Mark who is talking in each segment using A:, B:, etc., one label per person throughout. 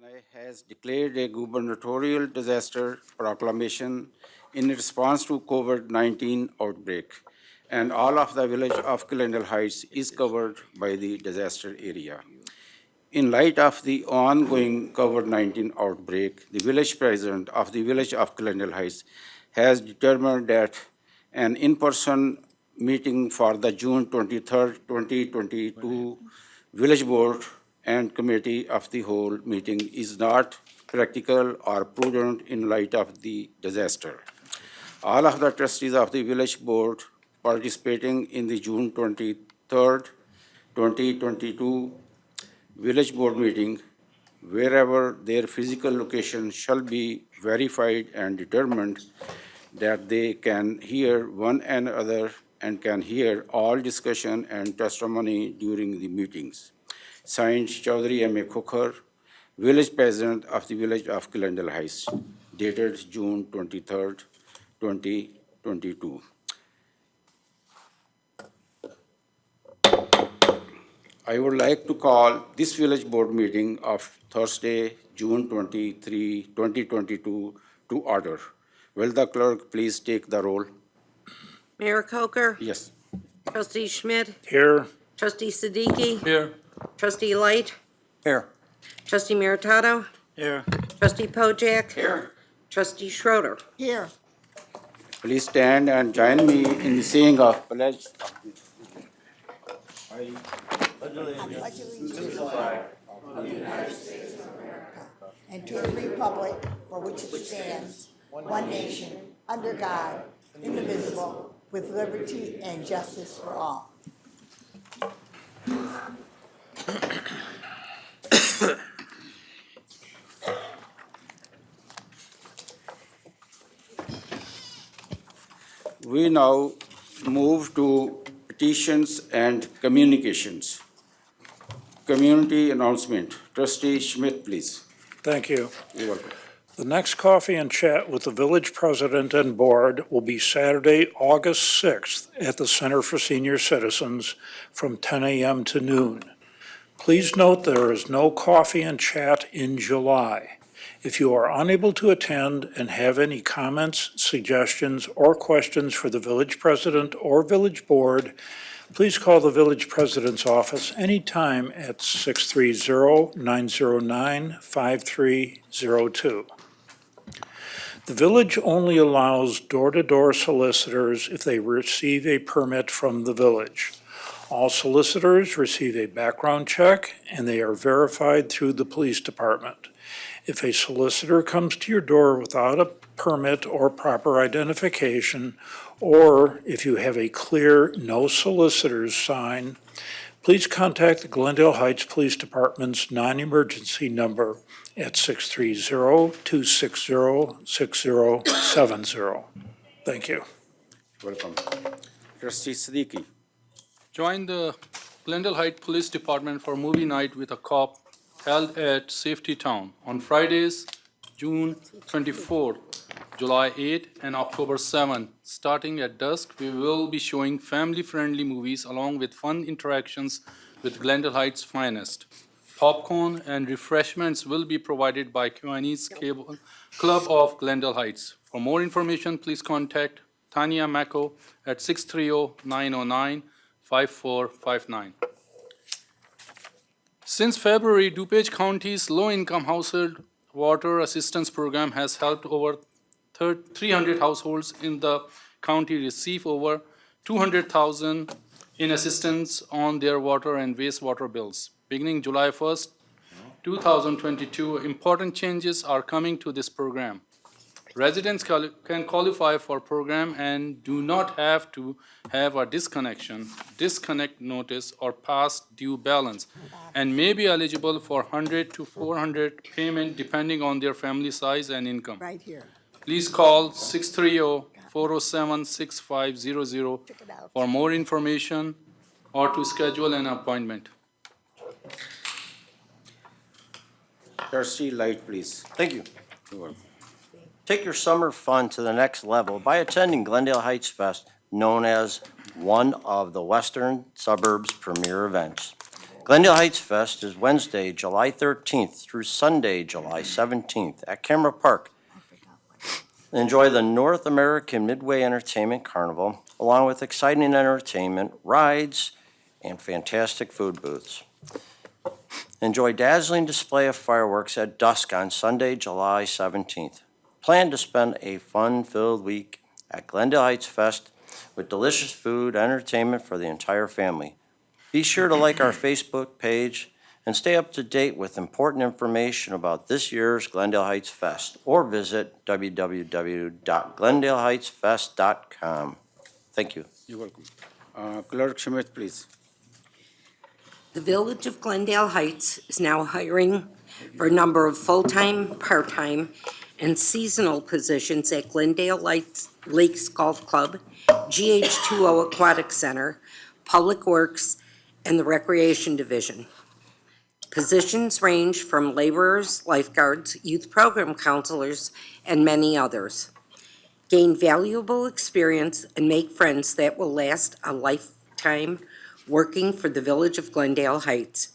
A: Chennai has declared a gubernatorial disaster proclamation in response to COVID-19 outbreak, and all of the village of Glendale Heights is covered by the disaster area. In light of the ongoing COVID-19 outbreak, the village president of the village of Glendale Heights has determined that an in-person meeting for the June 23rd, 2022 village board and committee of the whole meeting is not practical or prudent in light of the disaster. All of the trustees of the village board participating in the June 23rd, 2022 village board meeting, wherever their physical location shall be verified and determined that they can hear one another and can hear all discussion and testimony during the meetings. Signed, Chaudhary M. A. Khokar, Village President of the Village of Glendale Heights, dated June 23rd, 2022. I would like to call this village board meeting of Thursday, June 23, 2022 to order. Will the clerk please take the roll?
B: Mayor Coker?
A: Yes.
B: Trustee Schmidt?
C: Here.
B: Trustee Siddiqui?
C: Here.
B: Trustee Light?
C: Here.
B: Trustee Meritato?
C: Here.
B: Trustee Pojek?
A: Here.
B: Trustee Schroeder?
D: Here.
A: Please stand and join me in the saying of pledge.
D: I pledge allegiance to the flag of the United States of America and to the republic for which it stands, one nation, under God, indivisible, with liberty and justice for all.
A: We now move to petitions and communications. Community announcement. Trustee Schmidt, please.
C: Thank you.
A: You're welcome.
C: The next coffee and chat with the village president and board will be Saturday, August 6th at the Center for Senior Citizens from 10 a.m. to noon. Please note there is no coffee and chat in July. If you are unable to attend and have any comments, suggestions, or questions for the village president or village board, please call the village president's office anytime at 630-909-5302. The village only allows door-to-door solicitors if they receive a permit from the village. All solicitors receive a background check and they are verified through the police department. If a solicitor comes to your door without a permit or proper identification, or if you have a clear no solicitors sign, please contact the Glendale Heights Police Department's non-emergency number at 630-260-6070. Thank you.
A: Welcome. Trustee Siddiqui.
E: Join the Glendale Heights Police Department for movie night with a cop held at Safety Town on Fridays, June 24th, July 8th, and October 7th. Starting at dusk, we will be showing family-friendly movies along with fun interactions with Glendale Heights' finest. Popcorn and refreshments will be provided by Kiwanis Cable Club of Glendale Heights. For more information, please contact Tanya Mako at 630-909-5459. Since February, DuPage County's low-income household water assistance program has helped over 300 households in the county receive over $200,000 in assistance on their water and wastewater bills. Beginning July 1st, 2022, important changes are coming to this program. Residents can qualify for program and do not have to have a disconnect notice, or past due balance, and may be eligible for 100 to 400 payment depending on their family size and income.
D: Right here.
E: Please call 630-407-6500
D: Check it out.
E: for more information or to schedule an appointment.
A: Trustee Light, please.
F: Thank you.
A: You're welcome.
F: Take your summer fun to the next level by attending Glendale Heights Fest, known as one of the Western Suburbs' premier events. Glendale Heights Fest is Wednesday, July 13th through Sunday, July 17th at Camera Park. Enjoy the North American Midway Entertainment Carnival, along with exciting entertainment, rides, and fantastic food booths. Enjoy dazzling display of fireworks at dusk on Sunday, July 17th. Plan to spend a fun-filled week at Glendale Heights Fest with delicious food, entertainment for the entire family. Be sure to like our Facebook page and stay up to date with important information about this year's Glendale Heights Fest, or visit www.glendaleheightsfest.com. Thank you.
A: You're welcome. Clerk Schmidt, please.
B: The Village of Glendale Heights is now hiring for a number of full-time, part-time, and seasonal positions at Glendale Lakes Golf Club, GH2O Aquatic Center, Public Works, and the Recreation Division. Positions range from laborers, lifeguards, youth program counselors, and many others. Gain valuable experience and make friends that will last a lifetime working for the Village of Glendale Heights.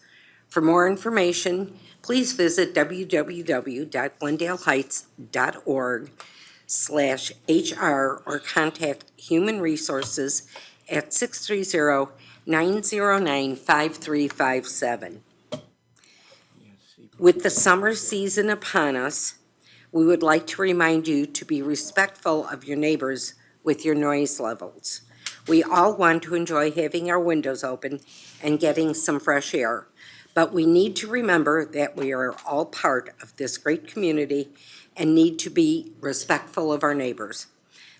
B: For more information, please visit www.glendaleheights.org/HR or contact Human Resources at 630-909-5357. With the summer season upon us, we would like to remind you to be respectful of your neighbors with your noise levels. We all want to enjoy having our windows open and getting some fresh air, but we need to remember that we are all part of this great community and need to be respectful of our neighbors.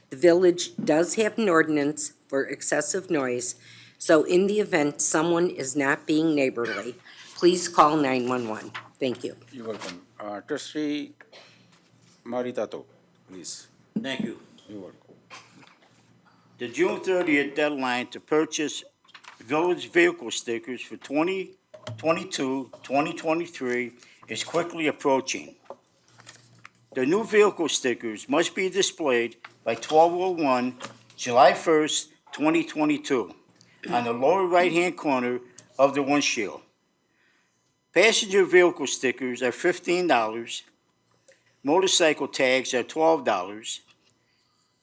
B: The village does have an ordinance for excessive noise, so in the event someone is not being neighborly, please call 911. Thank you.
A: You're welcome. Trustee Maritato, please.
G: Thank you.
A: You're welcome.
G: The June 30th deadline to purchase village vehicle stickers for 2022-2023 is quickly approaching. The new vehicle stickers must be displayed by 12/01, July 1st, 2022, on the lower right-hand corner of the windshield. Passenger vehicle stickers are $15. Motorcycle tags are $12.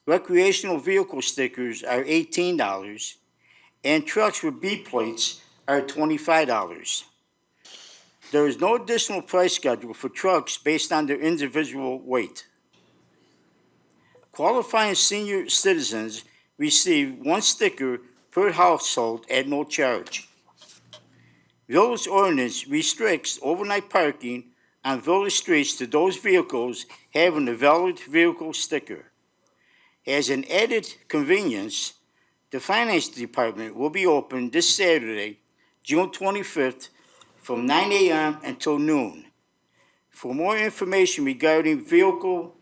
G: Recreational vehicle stickers are $18, and trucks with B plates are $25. There is no additional price schedule for trucks based on their individual weight. Qualifying senior citizens receive one sticker per household at no charge. Village ordinance restricts overnight parking on village streets to those vehicles having a valid vehicle sticker. As an added convenience, the Finance Department will be open this Saturday, June 25th, from 9 a.m. until noon. For more information regarding village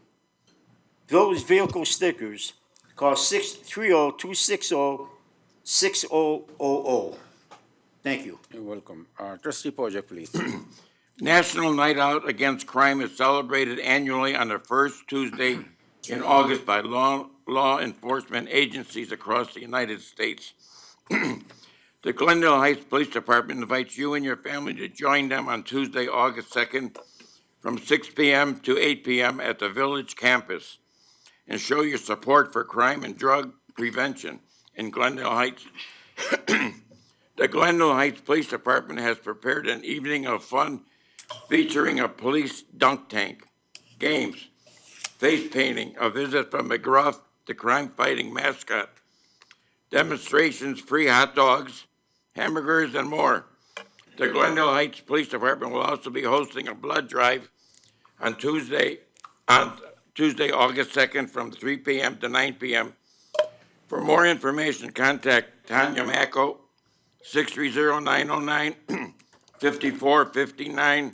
G: vehicle stickers, call 630-260-6000. Thank you.
A: You're welcome. Trustee Pojek, please.
H: National Night Out Against Crime is celebrated annually on the first Tuesday in August by law enforcement agencies across the United States. The Glendale Heights Police Department invites you and your family to join them on Tuesday, August 2nd, from 6 p.m. to 8 p.m. at the Village Campus, and show your support for crime and drug prevention in Glendale Heights. The Glendale Heights Police Department has prepared an evening of fun featuring a police dunk tank, games, face painting, a visit from McGruff, the crime-fighting mascot, demonstrations, free hot dogs, hamburgers, and more. The Glendale Heights Police Department will also be hosting a blood drive on Tuesday, August 2nd, from 3 p.m. to 9 p.m. For more information, contact Tanya Macco, 630-909-5459,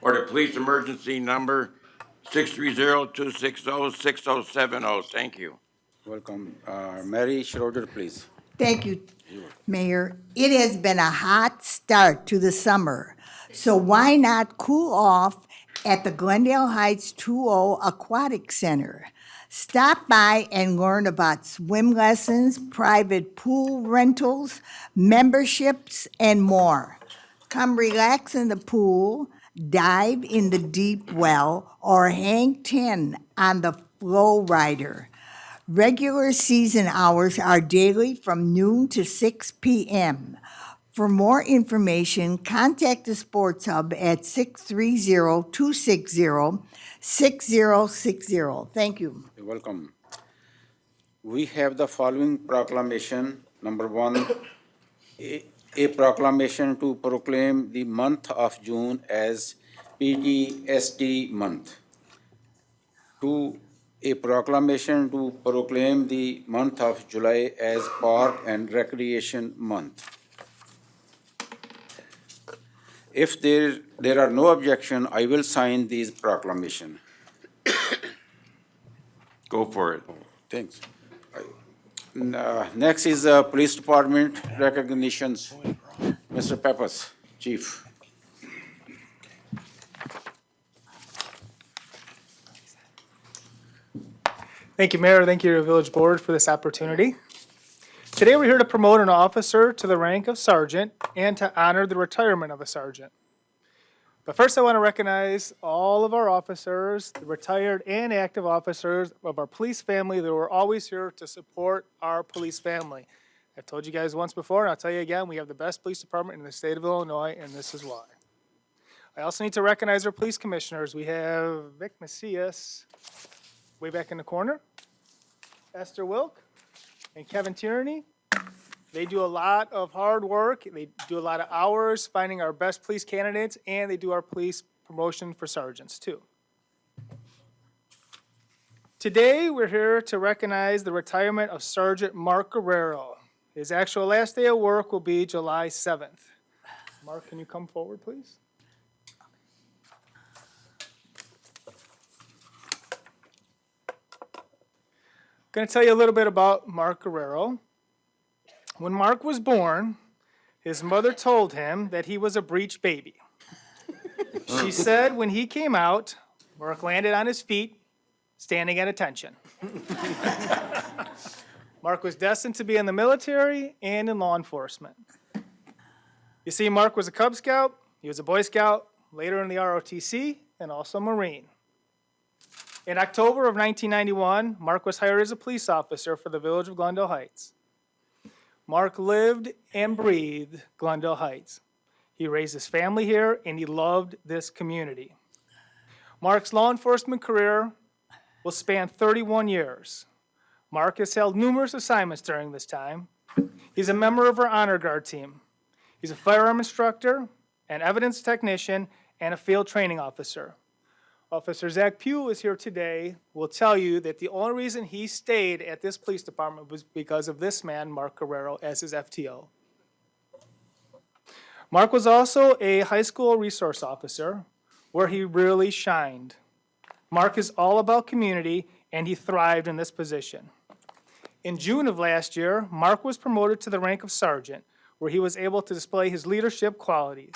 H: or the police emergency number 630-260-6070. Thank you.
A: Welcome. Mary Schroeder, please.
D: Thank you, Mayor. It has been a hot start to the summer, so why not cool off at the Glendale Heights 2O Aquatic Center? Stop by and learn about swim lessons, private pool rentals, memberships, and more. come relax in the pool, dive in the deep well, or hang 10 on the flow rider. Regular season hours are daily from noon to 6 p.m. For more information, contact the Sports Hub at 630-260-6060. Thank you.
A: You're welcome. We have the following proclamation. Number one, a proclamation to proclaim the month of June as PTSD month. Two, a proclamation to proclaim the month of July as Park and Recreation Month. If there are no objection, I will sign these proclamation.
H: Go for it.
A: Thanks. Next is Police Department recognitions. Mr. Peppers, Chief.
I: Thank you, Mayor. Thank you to the Village Board for this opportunity. Today, we're here to promote an officer to the rank of sergeant and to honor the retirement of a sergeant. But first, I want to recognize all of our officers, the retired and active officers of our police family that were always here to support our police family. I've told you guys once before, and I'll tell you again, we have the best police department in the state of Illinois, and this is why. I also need to recognize our police commissioners. We have Vic Macias way back in the corner, Esther Wilk, and Kevin Tierney. They do a lot of hard work. They do a lot of hours finding our best police candidates, and they do our police promotion for sergeants too. Today, we're here to recognize the retirement of Sergeant Mark Guerrero. His actual last day of work will be July 7th. Mark, can you come forward, please? I'm going to tell you a little bit about Mark Guerrero. When Mark was born, his mother told him that he was a breech baby. She said when he came out, Mark landed on his feet, standing at attention. Mark was destined to be in the military and in law enforcement. You see, Mark was a Cub Scout, he was a Boy Scout, later in the ROTC, and also Marine. In October of 1991, Mark was hired as a police officer for the village of Glendale Heights. Mark lived and breathed Glendale Heights. He raised his family here, and he loved this community. Mark's law enforcement career will span 31 years. Mark has held numerous assignments during this time. He's a member of our Honor Guard team. He's a firearm instructor, an evidence technician, and a field training officer. Officer Zach Pugh is here today, will tell you that the only reason he stayed at this police department was because of this man, Mark Guerrero, as his FTO. Mark was also a high school resource officer where he really shined. Mark is all about community, and he thrived in this position. In June of last year, Mark was promoted to the rank of sergeant, where he was able to display his leadership qualities.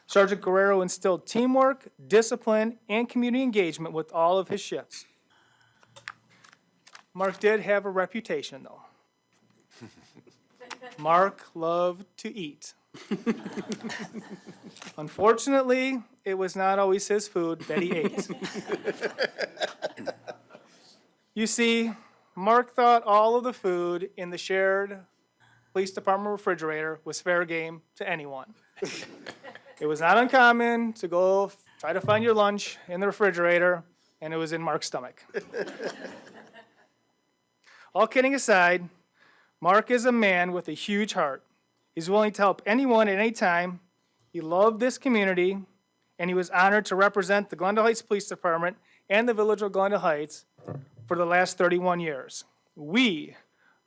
I: Sergeant Guerrero instilled teamwork, discipline, and community engagement with all of his shifts. Mark did have a reputation, though. Mark loved to eat. Unfortunately, it was not always his food that he ate. You see, Mark thought all of the food in the shared police department refrigerator was fair game to anyone. It was not uncommon to go try to find your lunch in the refrigerator, and it was in Mark's stomach. All kidding aside, Mark is a man with a huge heart. He's willing to help anyone at any time. He loved this community, and he was honored to represent the Glendale Heights Police Department and the village of Glendale Heights for the last 31 years. We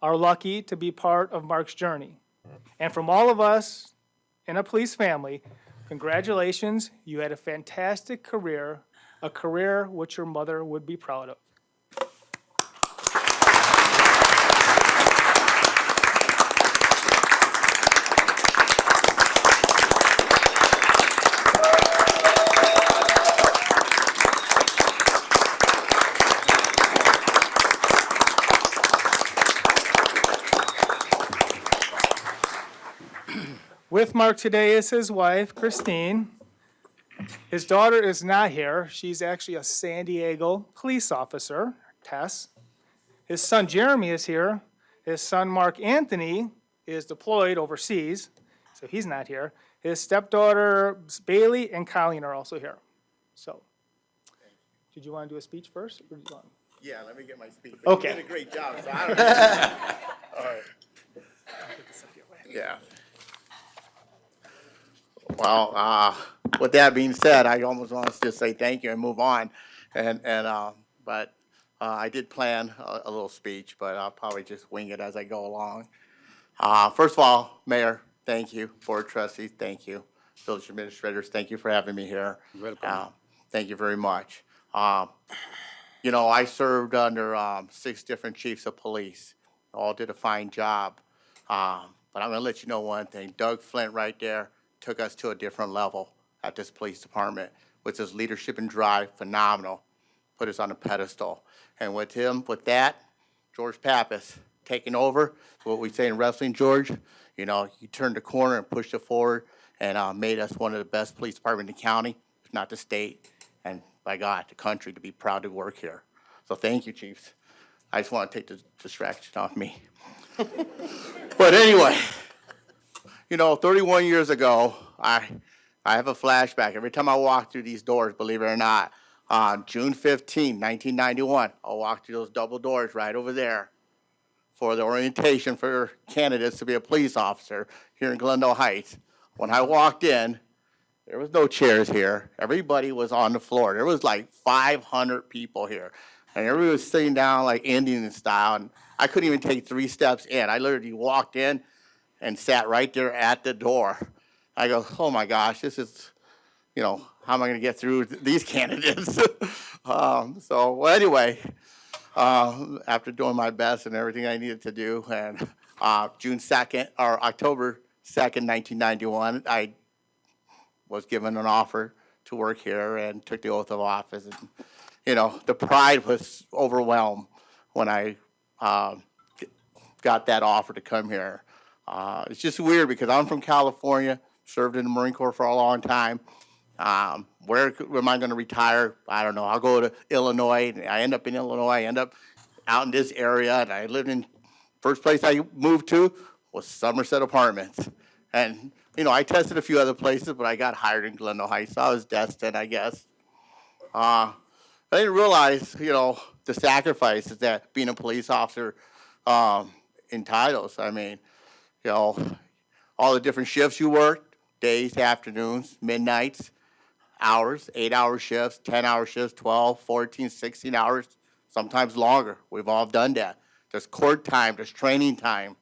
I: are lucky to be part of Mark's journey. And from all of us in a police family, congratulations, you had a fantastic career, a career which your mother would be proud of. With Mark today is his wife, Christine. His daughter is not here. She's actually a San Diego police officer, Tess. His son Jeremy is here. His son Mark Anthony is deployed overseas, so he's not here. His stepdaughter Bailey and Colleen are also here. So, did you want to do a speech first? Or do you want?
J: Yeah, let me get my speech.
I: Okay.
J: You did a great job, so I don't know. All right. Yeah. Well, with that being said, I almost want to just say thank you and move on. But I did plan a little speech, but I'll probably just wing it as I go along. First of all, Mayor, thank you. Board trustees, thank you. Village administrators, thank you for having me here.
A: Welcome.
J: Thank you very much. You know, I served under 6 different chiefs of police. All did a fine job. But I'm going to let you know one thing. Doug Flint right there took us to a different level at this police department with his leadership and drive, phenomenal. Put us on a pedestal. And with him, with that, George Pappas taking over, what we say in wrestling, George, you know, he turned the corner and pushed it forward and made us one of the best police departments in the county, if not the state, and by God, the country, to be proud to work here. So thank you, chiefs. I just want to take the distraction off me. But anyway, you know, 31 years ago, I have a flashback. Every time I walk through these doors, believe it or not, on June 15, 1991, I'll walk through those double doors right over there for the orientation for candidates to be a police officer here in Glendale Heights. When I walked in, there was no chairs here. Everybody was on the floor. There was like 500 people here. And everybody was sitting down like Indian style. And I couldn't even take 3 steps in. I literally walked in and sat right there at the door. I go, oh my gosh, this is, you know, how am I going to get through these candidates? So anyway, after doing my best and everything I needed to do, and June 2nd, or October 2nd, 1991, I was given an offer to work here and took the oath of office. And, you know, the pride was overwhelmed when I got that offer to come here. It's just weird because I'm from California, served in the Marine Corps for a long time. Where am I going to retire? I don't know. I'll go to Illinois. I end up in Illinois. I end up out in this area. And I lived in, first place I moved to was Somerset Apartments. And, you know, I tested a few other places, but I got hired in Glendale Heights. So I was destined, I guess. I didn't realize, you know, the sacrifices that being a police officer entitles. I mean, you know, all the different shifts you worked, days, afternoons, midnights, hours, 8-hour shifts, 10-hour shifts, 12, 14, 16 hours, sometimes longer. We've all done that. There's court time, there's training time,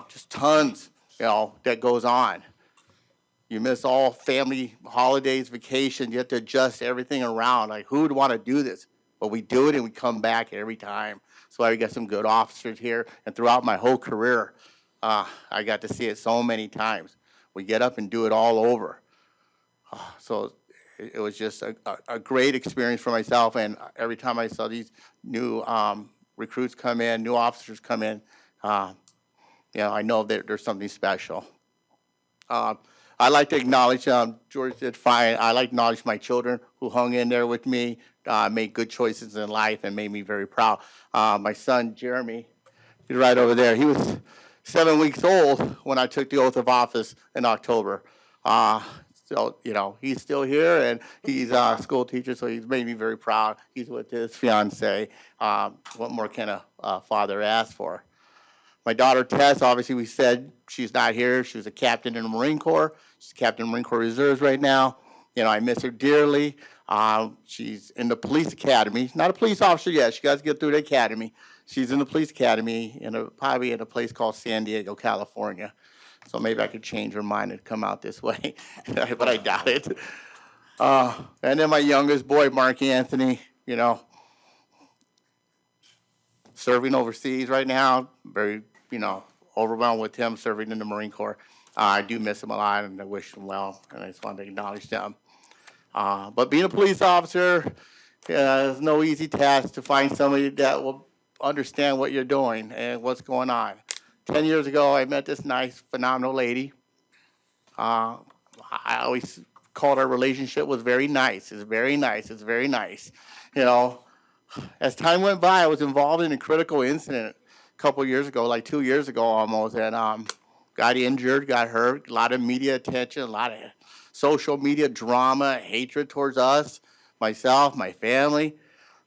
J: just tons, you know, that goes on. You miss all family holidays, vacations. You have to adjust everything around. Like, who would want to do this? But we do it and we come back every time. So I got some good officers here. And throughout my whole career, I got to see it so many times. We get up and do it all over. So it was just a great experience for myself. And every time I saw these new recruits come in, new officers come in, you know, I know that there's something special. I like to acknowledge, George did fine. I like to acknowledge my children who hung in there with me, made good choices in life, and made me very proud. My son, Jeremy, he's right over there. He was 7 weeks old when I took the oath of office in October. So, you know, he's still here, and he's a school teacher, so he's made me very proud. He's with his fiance. What more can a father ask for? My daughter, Tess, obviously we said she's not here. She was a captain in the Marine Corps. She's a captain in the Marine Corps Reserves right now. You know, I miss her dearly. She's in the police academy. Not a police officer yet. She got to get through the academy. She's in the police academy, probably in a place called San Diego, California. So maybe I could change her mind and come out this way, but I doubt it. And then my youngest boy, Mark Anthony, you know, serving overseas right now, very, you know, overwhelmed with him serving in the Marine Corps. I do miss him a lot, and I wish him well, and I just wanted to acknowledge them. But being a police officer is no easy task to find somebody that will understand what you're doing and what's going on. 10 years ago, I met this nice, phenomenal lady, I always called our relationship was very nice. It's very nice. It's very nice. You know, as time went by, I was involved in a critical incident a couple years ago, like 2 years ago almost, and got injured, got hurt. A lot of media attention, a lot of social media drama, hatred towards us, myself, my family.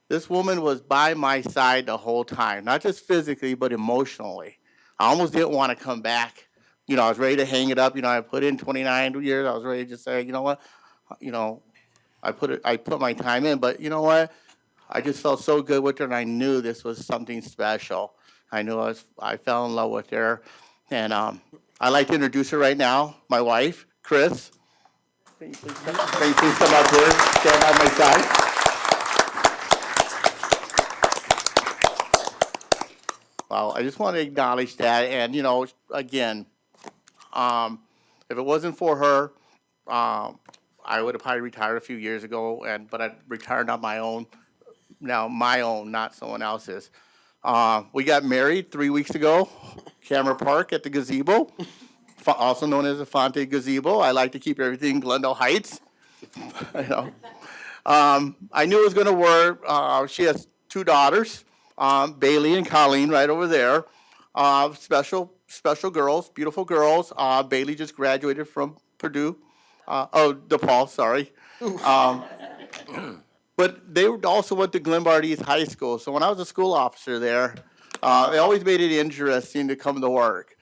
J: This woman was by my side the whole time, not just physically, but emotionally. I almost didn't want to come back. You know, I was ready to hang it up. You know, I put in 29 years. I was ready to say, you know what, you know, I put my time in. But you know what, I just felt so good with her, and I knew this was something special. I knew I fell in love with her, and I'd like to introduce her right now, my wife, Chris. Can you please come up here, stand by my side? Well, I just want to acknowledge that, and you know, again, if it wasn't for her, I would have probably retired a few years ago, but I retired on my own. Now my own, not someone else's. We got married 3 weeks ago, Camera Park at the gazebo, also known as the Fonte Gazebo. I like to keep everything Glendale Heights. You know, I knew it was going to work. She has 2 daughters. Bailey and Colleen right over there. Special girls, beautiful girls. Bailey just graduated from Purdue. DePaul, sorry. But they also went to Glenbard East High School. So when I was a school officer there, they always made it interesting to come to work.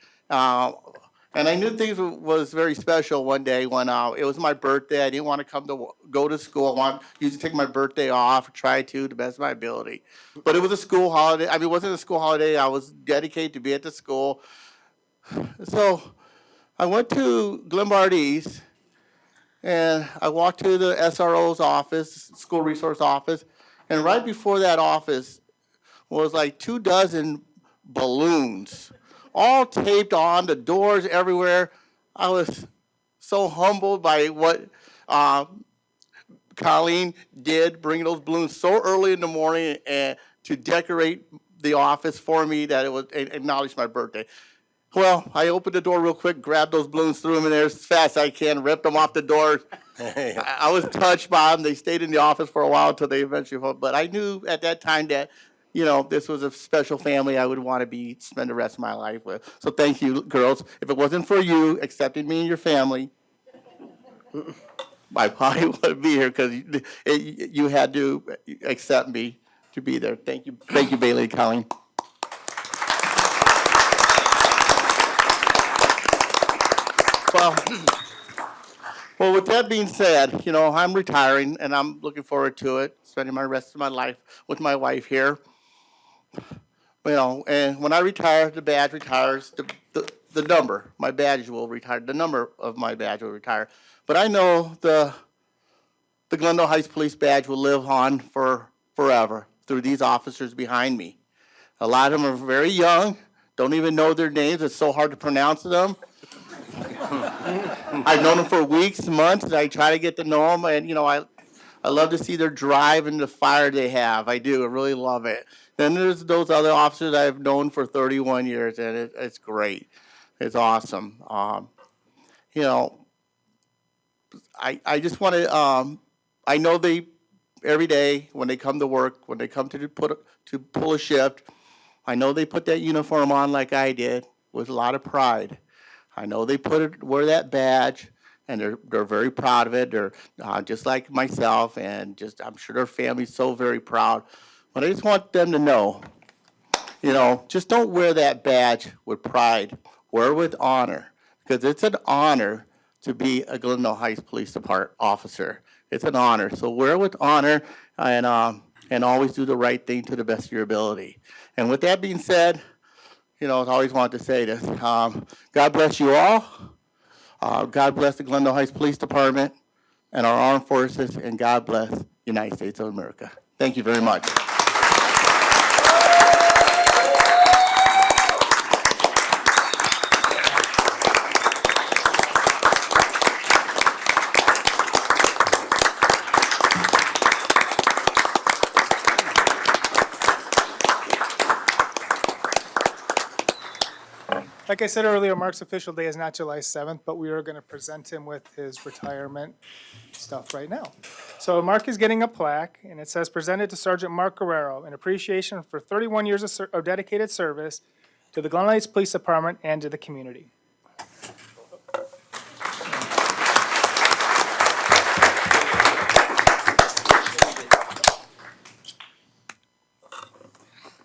J: And I knew things was very special one day when it was my birthday. I didn't want to go to school. I used to take my birthday off, try to the best of my ability. But it was a school holiday. I mean, it wasn't a school holiday. I was dedicated to be at the school. So I went to Glenbard East, and I walked to the SRO's office, school resource office, and right before that office was like 24 balloons, all taped on, the doors everywhere. I was so humbled by what Colleen did, bringing those balloons so early in the morning and to decorate the office for me that it would acknowledge my birthday. Well, I opened the door real quick, grabbed those balloons, threw them in there as fast as I can, ripped them off the door. I was touched by them. They stayed in the office for a while until they eventually, but I knew at that time that, you know, this was a special family I would want to spend the rest of my life with. So thank you, girls. If it wasn't for you accepting me and your family, I probably wouldn't be here because you had to accept me to be there. Thank you, Bailey and Colleen. Well, with that being said, you know, I'm retiring, and I'm looking forward to it, spending my rest of my life with my wife here. You know, and when I retire, the badge retires, the number, my badge will retire, the number of my badge will retire. But I know the Glendale Heights Police badge will live on forever through these officers behind me. A lot of them are very young, don't even know their names, it's so hard to pronounce them. I've known them for weeks, months, and I try to get to know them, and you know, I love to see their drive and the fire they have. I do, I really love it. Then there's those other officers I've known for 31 years, and it's great. It's awesome. You know, I just want to, I know they, every day when they come to work, when they come to pull a shift, I know they put that uniform on like I did with a lot of pride. I know they wear that badge, and they're very proud of it. They're just like myself, and I'm sure their family's so very proud. But I just want them to know, you know, just don't wear that badge with pride. Wear it with honor, because it's an honor to be a Glendale Heights Police Department officer. It's an honor. So wear it with honor, and always do the right thing to the best of your ability. And with that being said, you know, I always wanted to say this. God bless you all. God bless the Glendale Heights Police Department and our armed forces, and God bless the United States of America. Thank you very much.
I: I'd Like I said earlier, Mark's official day is not July 7th, but we are going to present him with his retirement stuff right now. So Mark is getting a plaque, and it says, "Presented to Sergeant Mark Guerrero in appreciation for 31 years of dedicated service to the Glen Heights Police Department and to the community."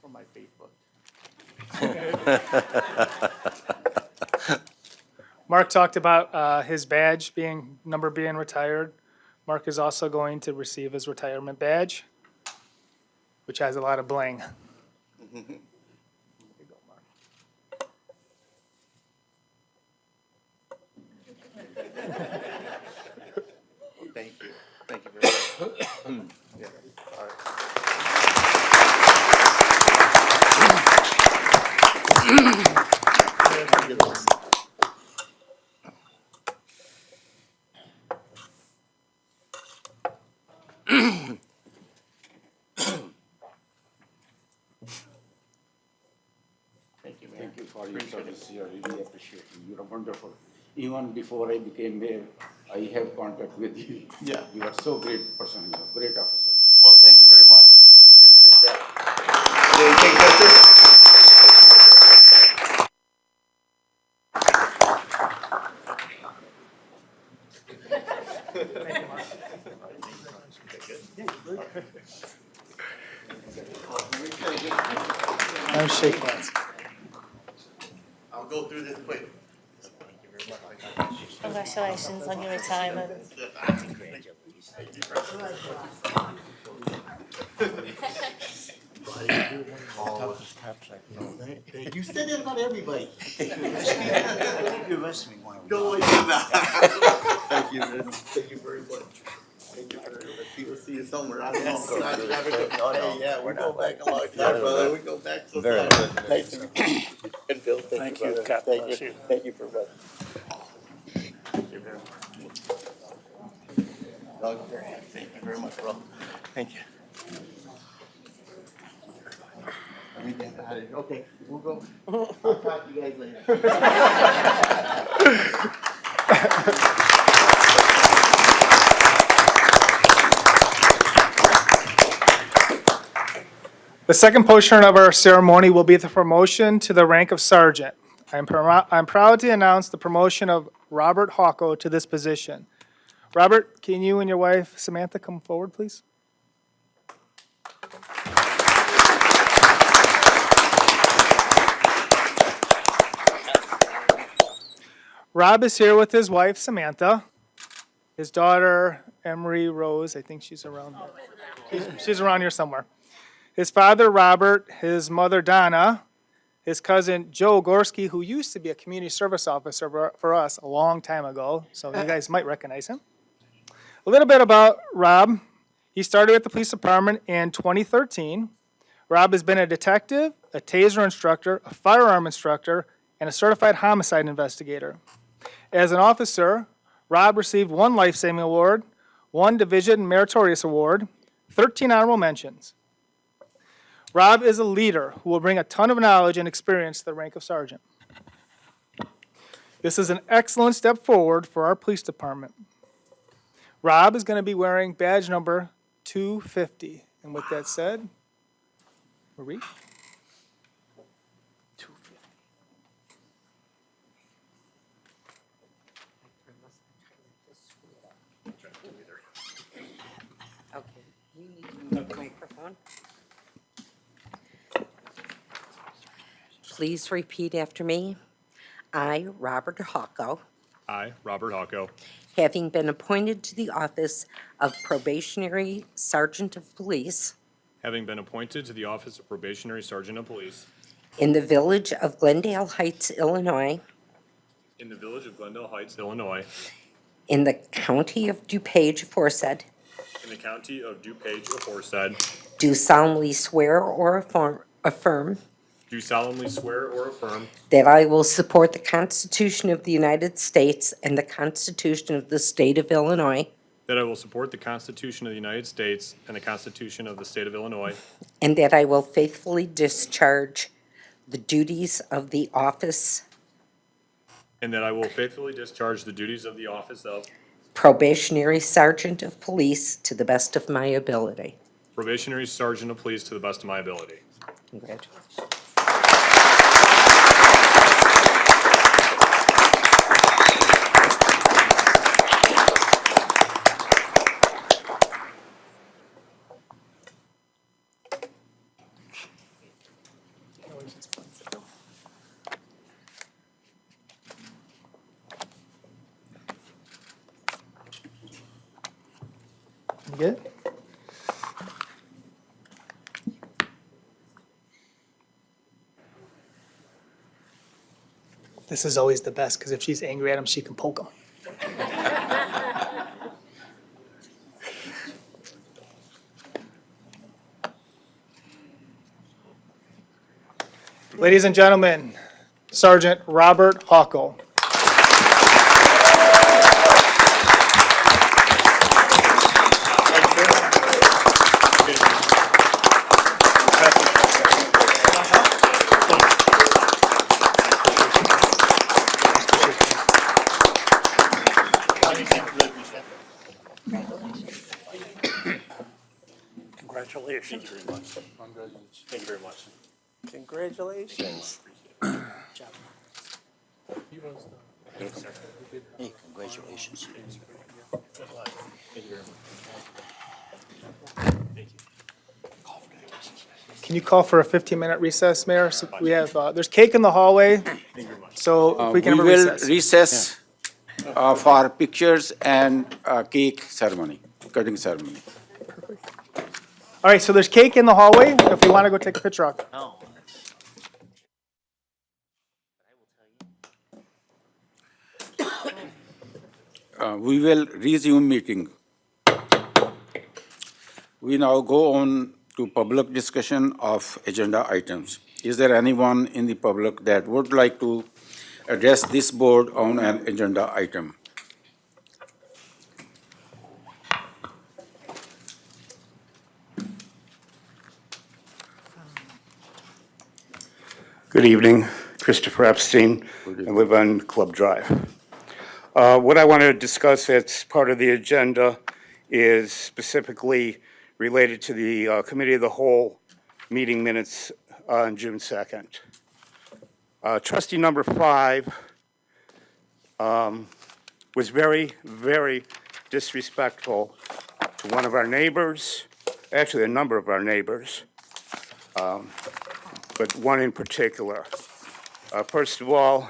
J: For my Facebook.
I: Mark talked about his badge number being retired. Mark is also going to receive his retirement badge, which has a lot of bling.
J: Thank you. Thank you very much. Yeah, all right. Thank you, man.
A: Thank you for your service, I really appreciate you, you're wonderful. Even before I became mayor, I have contact with you.
J: Yeah.
A: You are so great person, you are great officer.
J: Well, thank you very much. Appreciate that. Did you take a picture?
I: I'm shaking hands.
J: I'll go through this quick.
K: Congratulations on your retirement.
J: You said that about everybody.
G: You arrested me one.
J: No, I did not. Thank you, man. Thank you very much. Thank you very much. We'll see you somewhere. I don't know. Have a good day. Yeah, we go back a long time, brother. We go back so far. Nice to meet you. And Bill, thank you, brother.
C: God
J: Thank
C: bless
J: you.
C: you.
J: Thank you for what. Thank you very much. Thank you very much, bro. Thank you. Everything got it. Okay, we'll go. I'll talk to you guys later.
I: The second portion of our ceremony will be the promotion to the rank of sergeant. I'm proud to announce the promotion of Robert Hawko to this position. Robert, can you and your wife Samantha come forward, please? Rob is here with his wife Samantha, his daughter Emery Rose, I think she's around there. She's around here somewhere. His father Robert, his mother Donna, his cousin Joe Gorski, who used to be a community service officer for us a long time ago, so you guys might recognize him. A little bit about Rob. He started at the police department in 2013. Rob has been a detective, a taser instructor, a firearm instructor, and a certified homicide investigator. As an officer, Rob received 1 Life-Saving Award, 1 Division Meritorious Award, 13 honorable mentions. Rob is a leader who will bring a ton of knowledge and experience to the rank of sergeant. This is an excellent step forward for our police department. Rob is going to be wearing badge number 250. And with that said, Marie?
B: Okay, you need to move the microphone. Please repeat after me. I, Robert Hawko,
L: I, Robert Hawko,
B: having been appointed to the office of Probationary Sergeant of Police
L: having been appointed to the office of Probationary Sergeant of Police
B: in the village of Glendale Heights, Illinois,
L: in the village of Glendale Heights, Illinois,
B: in the county of DuPage aforesaid,
L: in the county of DuPage aforesaid,
B: do solemnly swear or affirm
L: do solemnly swear or affirm
B: that I will support the Constitution of the United States and the Constitution of the State of Illinois,
L: that I will support the Constitution of the United States and the Constitution of the State of Illinois,
B: and that I will faithfully discharge the duties of the office
L: and that I will faithfully discharge the duties of the office of
B: probationary sergeant of police to the best of my ability.
L: probationary sergeant of police to the best of my ability.
B: Congratulations.
I: You good? This is always the best, because if she's angry at him, she can poke him. Ladies and gentlemen, Sergeant Robert Hawkle.
C: Congratulations.
L: Thank you very much.
F: Congratulations.
G: Hey, congratulations.
I: Can you call for a 15-minute recess, Mayor? So we have, there's cake in the hallway, so if we can
A: We
I: have a
A: will
I: recess.
A: recess for pictures and cake ceremony, cutting ceremony.
I: All right, so there's cake in the hallway, if we want to go take a picture of it.
A: We will resume meeting. We now go on to public discussion of agenda items. Is there anyone in the public that would like to address this board on an agenda item?
M: Good evening, Christopher Epstein. I live on Club Drive. What I want to discuss that's part of the agenda is specifically related to the Committee of the Whole meeting minutes on June 2nd. Trustee number 5 was very, very disrespectful to one of our neighbors, actually a number of our neighbors, but one in particular. First of all,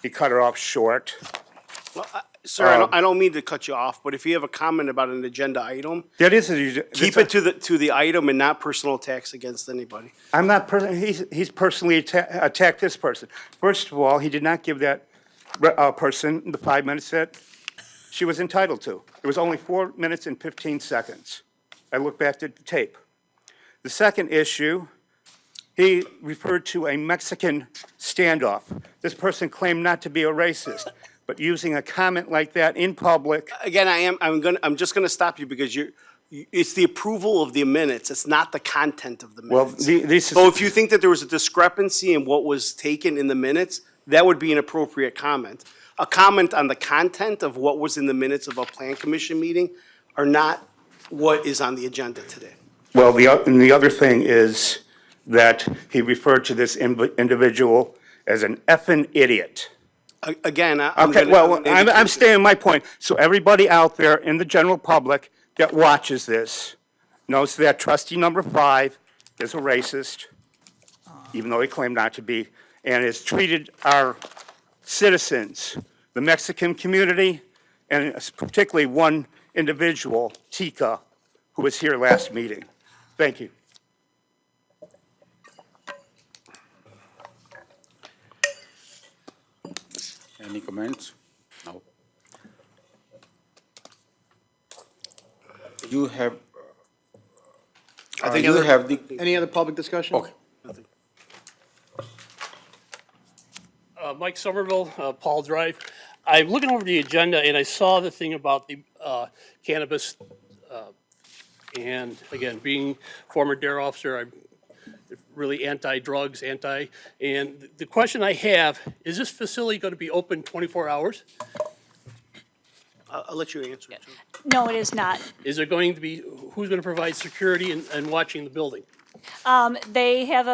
M: he cut her off short.
N: Sir, I don't mean to cut you off, but if you have a comment about an agenda item,
M: That is,
N: keep it to the item and not personal attacks against anybody.
M: I'm not, he's personally attacked this person. First of all, he did not give that person the 5 minutes that she was entitled to. It was only 4 minutes and 15 seconds. I looked back at the tape. The second issue, he referred to a Mexican standoff. This person claimed not to be a racist, but using a comment like that in public.
N: Again, I'm just gonna stop you because it's the approval of the minutes. It's not the content of the
M: Well,
N: minutes.
M: this is.
N: So if you think that there was a discrepancy in what was taken in the minutes, that would be an appropriate comment. A comment on the content of what was in the minutes of a plan commission meeting are not what is on the agenda today.
M: Well, and the other thing is that he referred to this individual as an effing idiot.
N: Again,
M: Okay, well, I'm staying my point. So everybody out there in the general public that watches this knows that trustee number 5 is a racist, even though he claimed not to be, and has treated our citizens, the Mexican community, and particularly one individual, Tika, who was here last meeting. Thank you.
A: Any comments? No. You have, you have the,
N: Any other public discussion?
A: okay.
O: Mike Somerville, Paul Drive. I'm looking over the agenda and I saw the thing about the cannabis. And again, being former dare officer, I'm really anti-drugs, and the question I have, is this facility going to be open 24 hours?
N: I'll let you answer. Too.
K: No, it is not.
O: Is there going to be, who's going to provide security and watching the building?
K: They have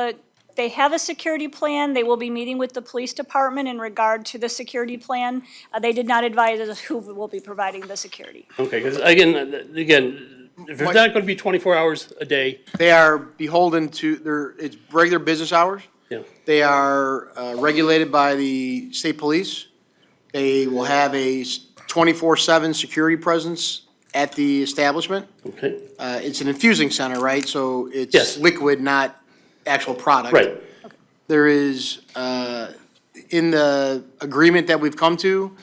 K: a security plan. They will be meeting with the police department in regard to the security plan. They did not advise us who will be providing the security.
O: Okay, because again, if it's not going to be 24 hours a day,
P: They are beholden to it's regular business hours.
O: Yeah.
P: They are regulated by the state police. They will have a 24/7 security presence at the establishment.
O: okay,
P: It's an infusing center, right? So
O: Yes.
P: it's liquid, not actual product.
O: right.
P: There is, in the agreement that we've come to,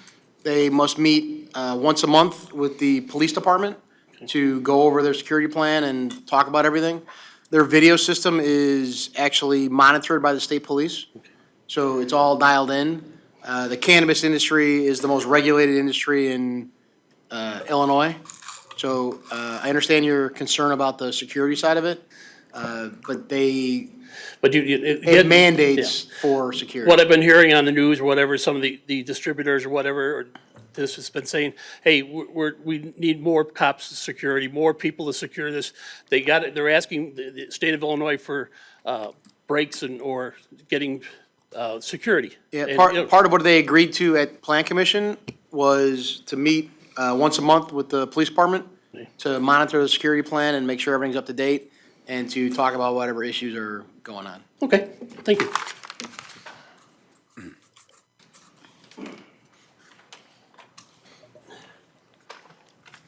P: they must meet once a month with the police department to go over their security plan and talk about everything. Their video system is actually monitored by the state police, so it's all dialed in. The cannabis industry is the most regulated industry in Illinois. So I understand your concern about the security side of it, but they
O: But
P: have mandates for security.
O: What I've been hearing on the news or whatever, some of the distributors or whatever, or this has been saying, hey, we need more cops security, more people to secure this. They're asking the state of Illinois for breaks or getting security.
P: Yeah,
O: And,
P: part of what they agreed to at Plan Commission was to meet once a month with the police department to monitor the security plan and make sure everything's up to date and to talk about whatever issues are going on.
O: Okay, thank you.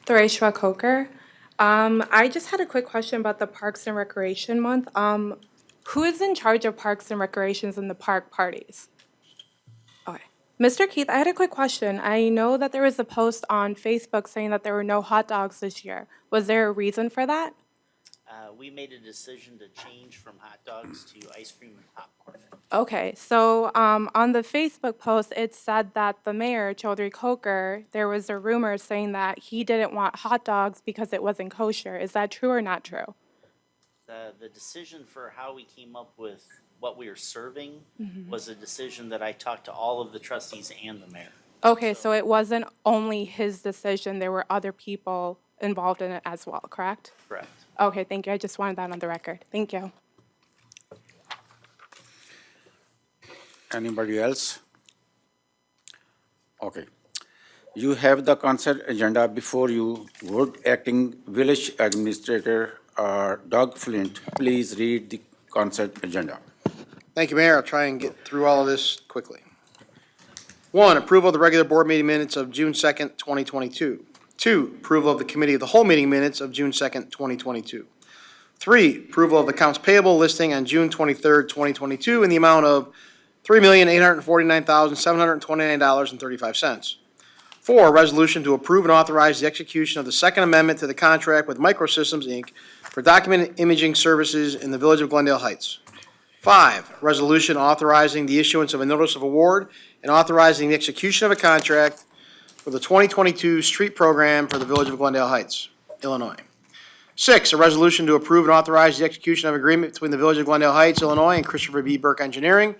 Q: Thoreshwa Coker. I just had a quick question about the Parks and Recreation Month. Who is in charge of Parks and Recreations and the park parties? Okay. Mr. Keith, I had a quick question. I know that there was a post on Facebook saying that there were no hot dogs this year. Was there a reason for that?
R: We made a decision to change from hot dogs to ice cream and popcorn.
Q: Okay, so on the Facebook post, it said that the mayor, Chaudhry Coker, there was a rumor saying that he didn't want hot dogs because it wasn't kosher. Is that true or not true?
R: The decision for how we came up with what we are serving was a decision that I talked to all of the trustees and the mayor.
Q: Okay, so it wasn't only his decision, there were other people involved in it as well, correct?
R: Correct.
Q: Okay, thank you. I just wanted that on the record. Thank you.
A: Anybody else? Okay. You have the consent agenda before you. Would Acting Village Administrator Doug Flint please read the consent agenda?
P: Thank you, Mayor. I'll try and get through all of this quickly. 1, approval of the regular board meeting minutes of June 2nd, 2022. 2, approval of the committee of the whole meeting minutes of June 2nd, 2022. 3, approval of accounts payable listing on June 23rd, 2022 in the amount of $3,849,729.35. 4, resolution to approve and authorize the execution of the Second Amendment to the contract with Microsystems, Inc. for document imaging services in the Village of Glendale Heights. 5, resolution authorizing the issuance of a notice of award and authorizing the execution of a contract for the 2022 street program for the Village of Glendale Heights, Illinois. 6, a resolution to approve and authorize the execution of agreement between the Village of Glendale Heights, Illinois, and Christopher B. Burke Engineering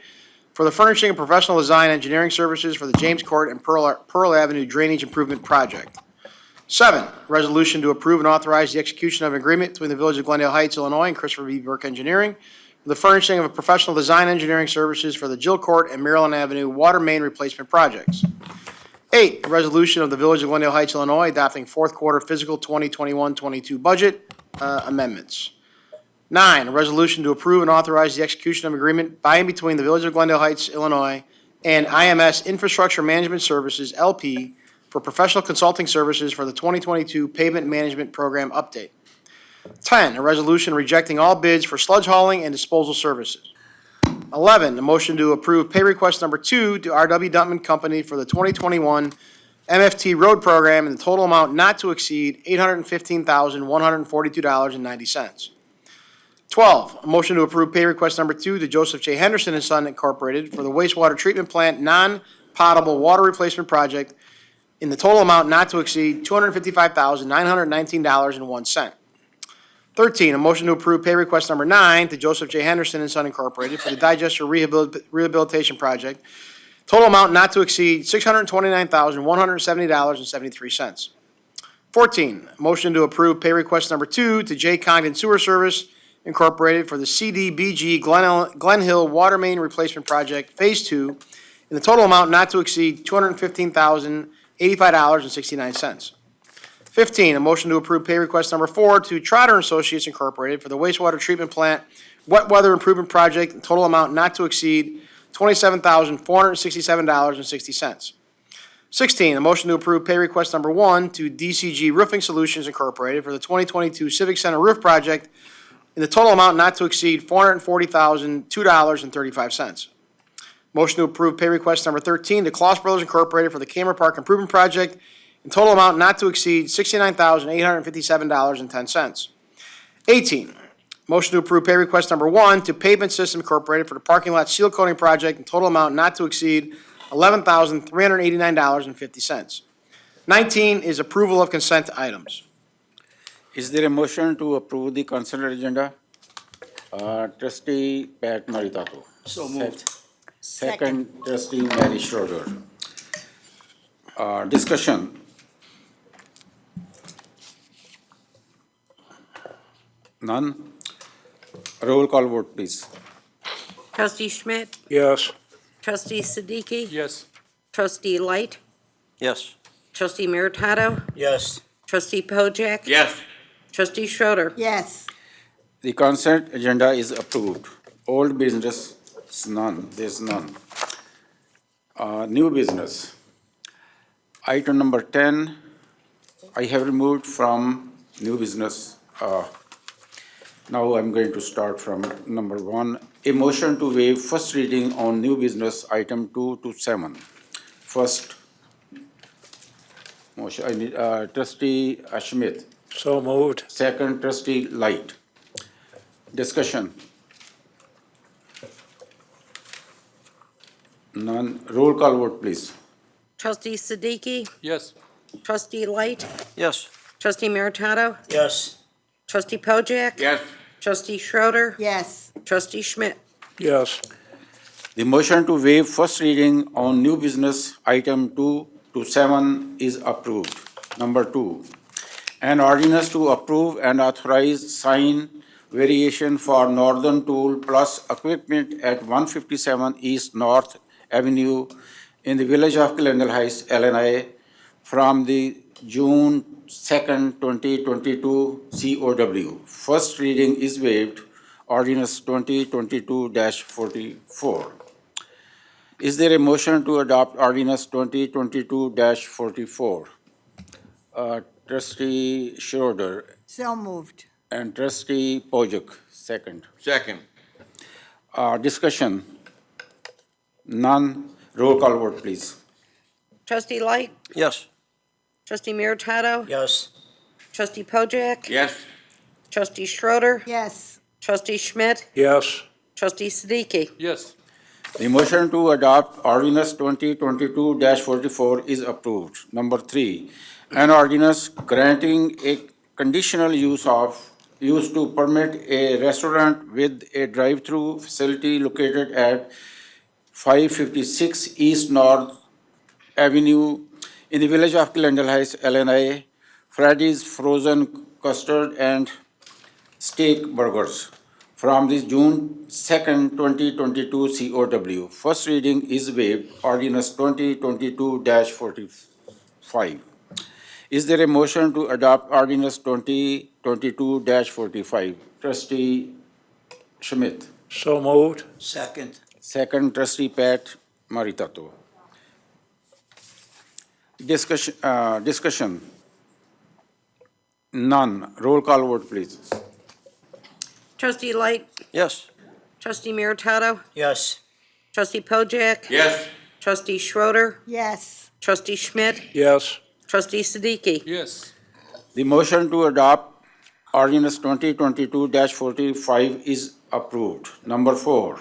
P: for the furnishing of professional design engineering services for the James Court and Pearl Avenue Drainage Improvement Project. 7, resolution to approve and authorize the execution of an agreement between the Village of Glendale Heights, Illinois, and Christopher B. Burke Engineering for the furnishing of professional design engineering services for the Jill Court and Maryland Avenue water main replacement projects. 8, a resolution of the Village of Glendale Heights, Illinois, adopting fourth quarter fiscal 2021-22 budget amendments. 9, a resolution to approve and authorize the execution of agreement by and between the Village of Glendale Heights, Illinois, and IMS Infrastructure Management Services, LP, for professional consulting services for the 2022 Pavement Management Program update. 10, a resolution rejecting all bids for sludge hauling and disposal services. 11, a motion to approve pay request number 2 to R.W. Duntman Company for the 2021 MFT road program in the total amount not to exceed $815,142.90. 12, a motion to approve pay request number 2 to Joseph J. Henderson and Son Incorporated for the wastewater treatment plant non-potable water replacement project in the total amount not to exceed $255,919.01. 13, a motion to approve pay request number 9 to Joseph J. Henderson and Son Incorporated for the digester rehabilitation project. Total amount not to exceed $629,170.73. 14, motion to approve pay request number 2 to J. Congdon Sewer Service Incorporated for the CDBG Glen Hill Water Main Replacement Project Phase 2 in the total amount not to exceed $215,085.69. 15, a motion to approve pay request number 4 to Trotter Associates Incorporated for the wastewater treatment plant wet weather improvement project, total amount not to exceed $27,467.60. 16, a motion to approve pay request number 1 to DCG Roofing Solutions Incorporated for the 2022 Civic Center roof project in the total amount not to exceed $440,002.35. Motion to approve pay request number 13 to Kloss Brothers Incorporated for the Cameron Park Improvement Project in total amount not to exceed $69,857.10. 18, motion to approve pay request number 1 to Pavement System Incorporated for the parking lot seal coating project in total amount not to exceed $11,389.50. 19 is approval of consent items.
A: Is there a motion to approve the consent agenda? Trustee Pat Maritato.
G: So moved.
A: Second, trustee Mary Schroeder. Discussion. None? Roll call vote, please.
B: Trustee Schmidt?
C: Yes.
B: Trustee Siddiqui?
E: Yes.
B: Trustee Light?
F: Yes.
B: Trustee Meritato?
G: Yes.
B: Trustee Pojek?
H: Yes.
B: Trustee Schroeder.
D: Yes.
A: The consent agenda is approved. Old business, none, there's none. New business. Item number 10, I have removed from new business. Now I'm going to start from number 1. A motion to waive first reading on new business item 2 to 7. First motion, I need trustee Schmidt.
C: So moved.
A: Second, trustee Light. Discussion. None. Roll call vote, please.
B: Trustee Siddiqui?
E: Yes.
B: Trustee Light?
F: Yes.
B: Trustee Meritato?
G: Yes.
B: Trustee Pojek?
H: Yes.
B: Trustee Schroeder.
D: Yes.
B: Trustee Schmidt?
C: Yes.
A: The motion to waive first reading on new business item 2 to 7 is approved. Number 2, an ordinance to approve and authorize sign variation for Northern Tool Plus equipment at 157 East North Avenue in the village of Glendale Heights, LNI, from the June 2nd, 2022 COW. First reading is waived. Ordinance 2022-44. Is there a motion to adopt ordinance 2022-44? Trustee Schroeder
D: So moved.
A: and trustee Pojek, second.
H: Second.
A: Discussion. None. Roll call vote, please.
B: Trustee Light?
F: Yes.
B: Trustee Meritato?
G: Yes.
B: Trustee Pojek?
H: Yes.
B: Trustee Schroeder.
D: Yes.
B: Trustee Schmidt?
C: Yes.
B: Trustee Siddiqui?
E: Yes.
A: The motion to adopt ordinance 2022-44 is approved. Number 3, an ordinance granting a conditional use to permit a restaurant with a drive-through facility located at 556 East North Avenue in the village of Glendale Heights, LNI, Freddy's Frozen Custard and Steak Burgers from the June 2nd, 2022 COW. First reading is waived. Ordinance 2022-45. Is there a motion to adopt ordinance 2022-45? Trustee Schmidt.
C: So moved.
G: Second.
A: Second, trustee Pat Maritato. Discussion. None. Roll call vote, please.
B: Trustee Light?
F: Yes.
B: Trustee Meritato?
G: Yes.
B: Trustee Pojek?
H: Yes.
B: Trustee Schroeder.
D: Yes.
B: Trustee Schmidt?
C: Yes.
B: Trustee Siddiqui?
E: Yes.
A: The motion to adopt ordinance 2022-45 is approved. Number 4,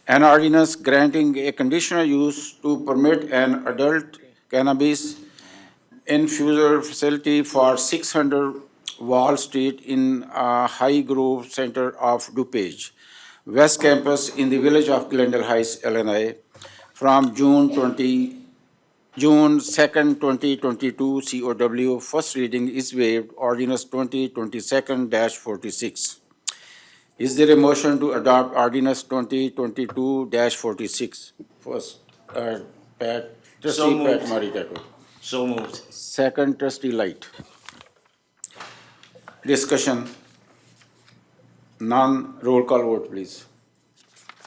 A: an ordinance granting a conditional use to permit an adult cannabis infuser facility for 600 Wall Street in High Grove Center of DuPage, West Campus in the village of Glendale Heights, Illinois, from June 2nd, 2022, COW. First reading is waived, ordinance 2022-46. Is there a motion to adopt ordinance 2022-46? First, trustee Pat Maritato.
G: So moved.
A: Second, trustee Light. Discussion. None. Roll call vote, please.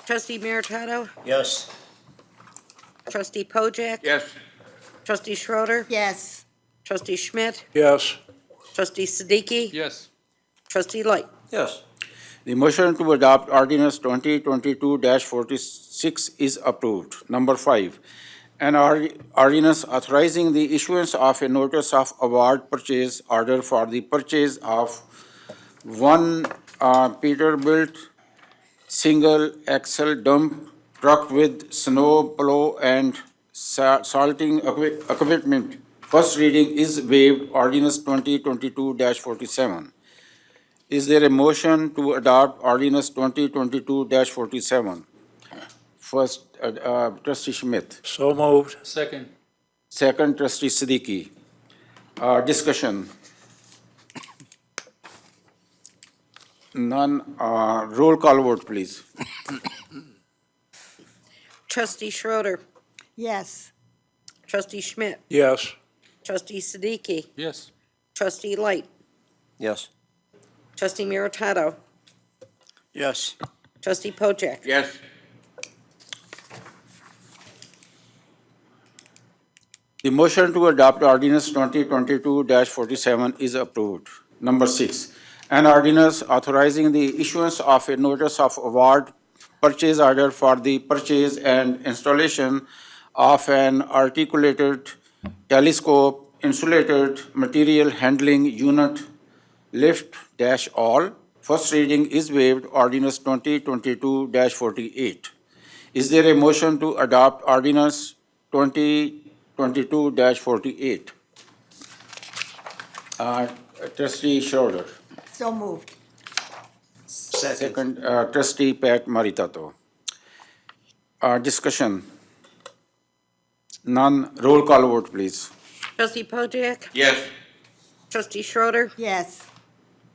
B: Trustee Meritato?
G: Yes.
B: Trustee Pojek?
H: Yes.
B: Trustee Schroeder,
D: Yes.
B: Trustee Schmidt?
C: Yes.
B: Trustee Siddiqui?
E: Yes.
B: Trustee Light?
F: Yes.
A: The motion to adopt ordinance 2022-46 is approved. Number 5, an ordinance authorizing the issuance of a notice of award purchase order for the purchase of one Peterbilt single axle dump truck with snow plow and salting equipment. First reading is waived, ordinance 2022-47. Is there a motion to adopt ordinance 2022-47? First, trustee Schmidt.
C: So moved.
E: Second.
A: Second, trustee Siddiqui. Discussion. None. Roll call vote, please.
B: Trustee Schroeder,
D: Yes.
B: Trustee Schmidt,
C: Yes.
B: Trustee Siddiqui,
E: Yes.
B: Trustee Light,
F: Yes.
B: Trustee Meritato,
G: Yes.
B: Trustee Pojek,
H: Yes.
A: The motion to adopt ordinance 2022-47 is approved. Number 6, an ordinance authorizing the issuance of a notice of award purchase order for the purchase and installation of an articulated telescope insulated material handling unit lift-all. First reading is waived, ordinance 2022-48. Is there a motion to adopt ordinance 2022-48? Trustee Schroeder.
D: So moved.
A: Second, trustee Pat Maritato. Discussion. None. Roll call vote, please.
B: Trustee Pojek,
H: Yes.
B: Trustee Schroeder,
D: Yes.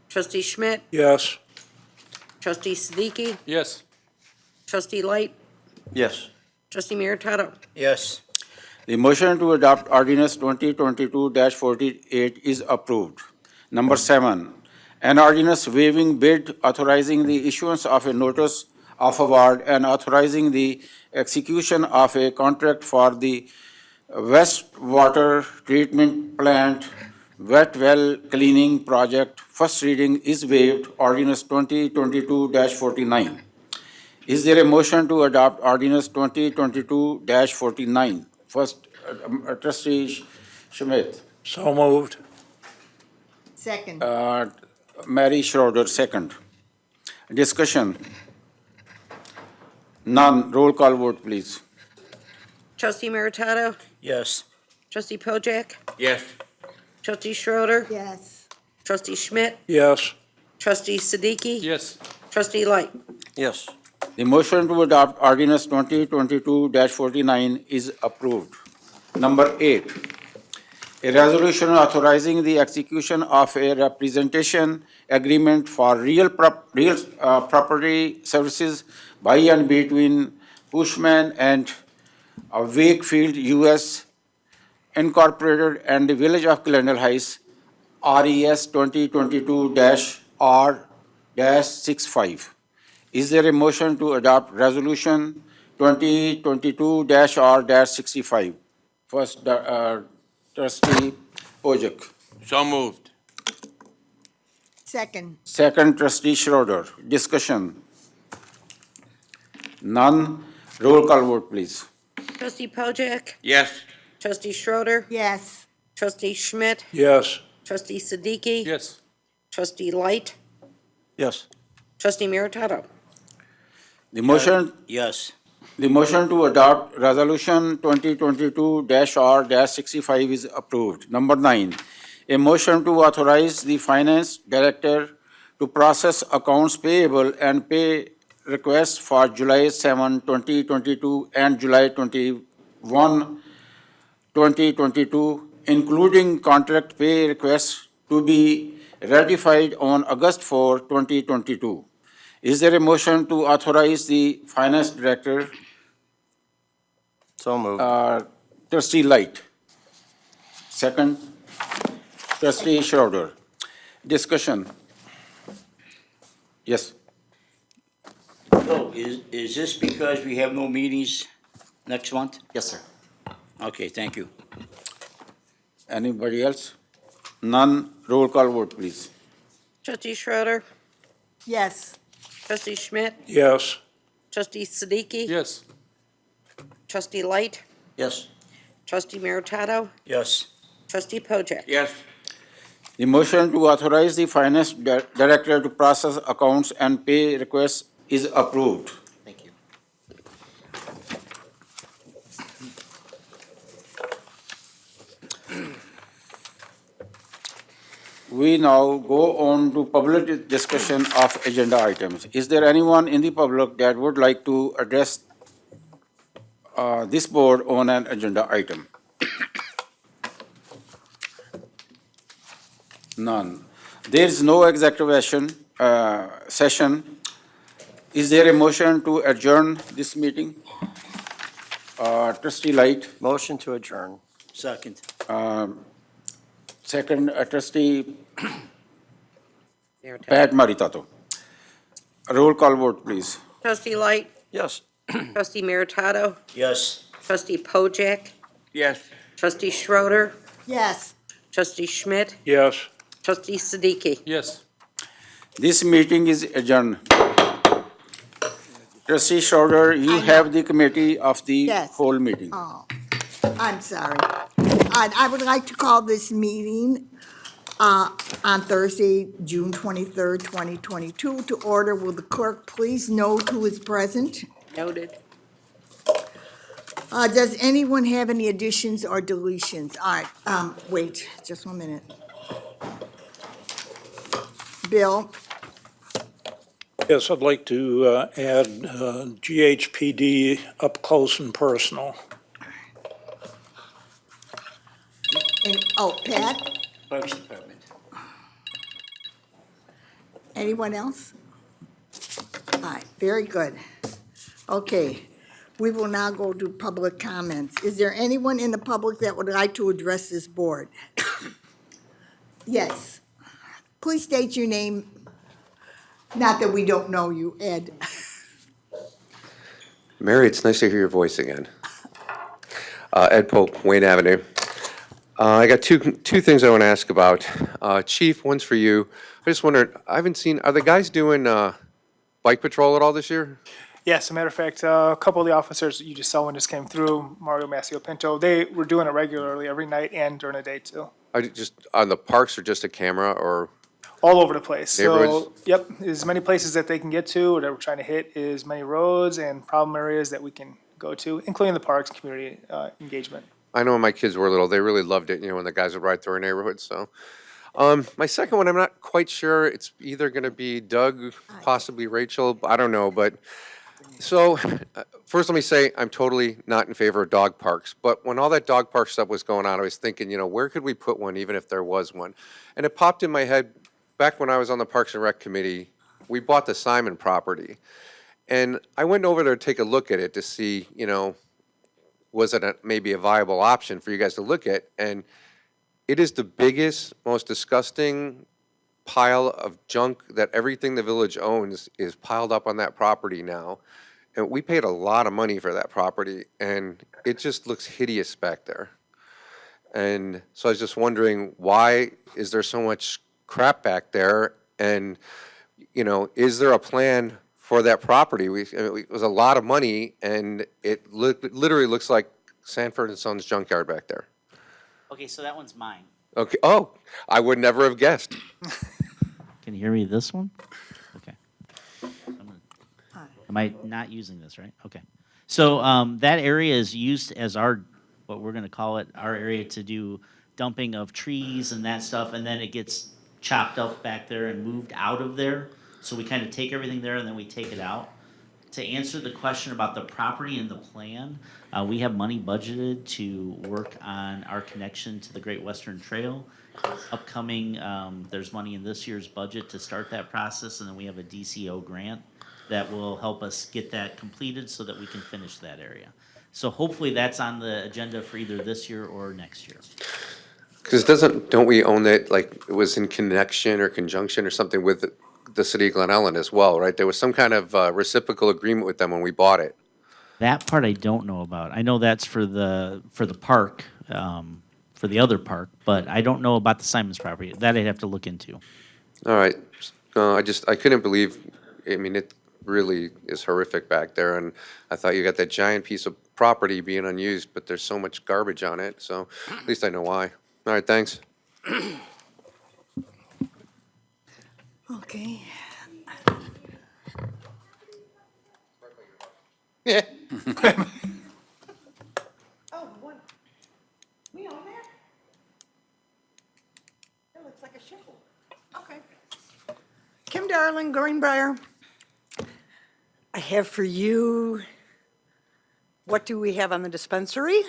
B: Trustee Schmidt,
C: Yes.
B: Trustee Siddiqui,
E: Yes.
B: Trustee Light,
F: Yes.
B: Trustee Meritato,
G: Yes.
A: The motion to adopt ordinance 2022-48 is approved. Number 7, an ordinance waiving bid, authorizing the issuance of a notice of award and authorizing the execution of a contract for the wastewater treatment plant wet well cleaning project. First reading is waived, ordinance 2022-49. Is there a motion to adopt ordinance 2022-49? First, trustee Schmidt.
C: So moved.
D: Second.
A: Mary Schroeder, second. Discussion. None. Roll call vote, please.
B: Trustee Meritato,
G: Yes.
B: Trustee Pojek,
H: Yes.
B: Trustee Schroeder,
D: Yes.
B: Trustee Schmidt,
C: Yes.
B: Trustee Siddiqui,
E: Yes.
B: Trustee Light,
F: Yes.
A: The motion to adopt ordinance 2022-49 is approved. Number 8, a resolution authorizing the execution of a representation agreement for real property services by and between Cushman and Wakefield U.S. Incorporated and the Village of Glendale Heights, RES 2022-R-65. Is there a motion to adopt resolution 2022-R-65? First, trustee Pojek.
H: So moved.
D: Second.
A: Second, trustee Schroeder. Discussion. None. Roll call vote, please.
B: Trustee Pojek,
H: Yes.
B: Trustee Schroeder,
D: Yes.
B: Trustee Schmidt,
C: Yes.
B: Trustee Siddiqui,
E: Yes.
B: Trustee Light,
F: Yes.
B: Trustee Meritato,
A: The motion,
G: Yes.
A: the motion to adopt resolution 2022-R-65 is approved. Number 9, A motion to authorize the finance director to process accounts payable and pay requests for July 7, 2022 and July 21, 2022, including contract pay requests to be ratified on August 4, 2022. Is there a motion to authorize the finance director?
F: So moved.
A: Trustee Light. Second, Trustee Schroeder. Discussion. Yes.
G: So is this because we have no meetings next month?
R: Yes, sir.
G: Okay, thank you.
A: Anybody else? None. Roll call vote, please.
B: Trustee Schroeder,
D: Yes.
B: Trustee Schmidt,
C: Yes.
B: Trustee Siddiqui.
E: Yes.
B: Trustee Light,
F: Yes.
B: Trustee Meritato,
G: Yes.
B: Trustee Pojek.
H: Yes.
A: The motion to authorize the finance director to process accounts and pay requests is approved.
R: Thank you.
A: We now go on to public discussion of agenda items. Is there anyone in the public that would like to address this board on an agenda item? None. There is no executive session. Is there a motion to adjourn this meeting? Trustee Light,
F: Motion to adjourn.
G: Second.
A: second, Trustee
B: Meritato.
A: Pat Maritato. Roll call vote, please.
B: Trustee Light,
F: Yes.
B: Trustee Meritato,
G: Yes.
B: Trustee Pojek,
H: Yes.
B: Trustee Schroeder,
D: Yes.
B: Trustee Schmidt,
C: Yes.
B: Trustee Siddiqui.
E: Yes.
A: This meeting is adjourned. Trustee Schroeder, you have the committee of the
D: Yes.
A: whole meeting.
D: Oh, I'm sorry. I would like to call this meeting on Thursday, June 23rd, 2022 to order. Will the clerk please note who is present?
B: Noted.
D: Does anyone have any additions or deletions? All right, wait, just 1 minute. Bill?
C: Yes, I'd like to add GHPD up close and personal.
D: Pat?
G: Parks Department.
D: Anyone else? All right, very good. Okay, we will now go to public comments. Is there anyone in the public that would like to address this board? Yes. Please state your name. Not that we don't know you, Ed.
S: Mary, it's nice to hear your voice again. Ed Pope, Wayne Avenue. I got two things I want to ask about. Chief, one's for you. I just wondered, I haven't seen, are the guys doing bike patrol at all this year?
I: Yes, as a matter of fact, a couple of the officers that you just saw when just came through, Mario Massio Pinto, they were doing it regularly every night and during the day too.
S: Are you just on the parks or just a camera or?
I: All over the place. So,
S: Neighborhoods?
I: yep, as many places that they can get to, or that we're trying to hit as many roads and problem areas that we can go to, including the parks, community engagement.
S: I know when my kids were little, they really loved it, when the guys would ride through our neighborhood, so. My second one, I'm not quite sure. It's either going to be Doug, possibly Rachel, I don't know, but. So, first let me say, I'm totally not in favor of dog parks, but when all that dog park stuff was going on, I was thinking, where could we put one, even if there was one? And it popped in my head, back when I was on the Parks and Rec Committee, we bought the Simon property. And I went over there to take a look at it to see, was it maybe a viable option for you guys to look at? And it is the biggest, most disgusting pile of junk that everything the village owns is piled up on that property now. And we paid a lot of money for that property, and it just looks hideous back there. And so I was just wondering, why is there so much crap back there? And, is there a plan for that property? It was a lot of money, and it literally looks like Sanford and Sons junkyard back there.
R: Okay, so that one's mine.
S: Okay, oh, I would never have guessed.
R: Can you hear me this one? Okay. Am I not using this, right? Okay. So that area is used as what we're going to call it, our area to do dumping of trees and that stuff, and then it gets chopped up back there and moved out of there. So we kind of take everything there and then we take it out. To answer the question about the property and the plan, we have money budgeted to work on our connection to the Great Western Trail. Upcoming, there's money in this year's budget to start that process, and then we have a DCO grant that will help us get that completed so that we can finish that area. So hopefully that's on the agenda for either this year or next year.
S: Because don't we own it, like, it was in connection or conjunction or something with the city of Glen Ellen as well, right? There was some kind of reciprocal agreement with them when we bought it.
R: That part I don't know about. I know that's for the park, for the other park, but I don't know about the Simons property. That I'd have to look into.
S: All right. I couldn't believe, I mean, it really is horrific back there, and I thought you got that giant piece of property being unused, but there's so much garbage on it, so at least I know why. All right, thanks.
D: Okay.
P: Yeah.
D: Oh, one. We on that? That looks like a shuffle. Okay. Kim Darling, Greenbrier. I have for you, what do we have on the dispensary?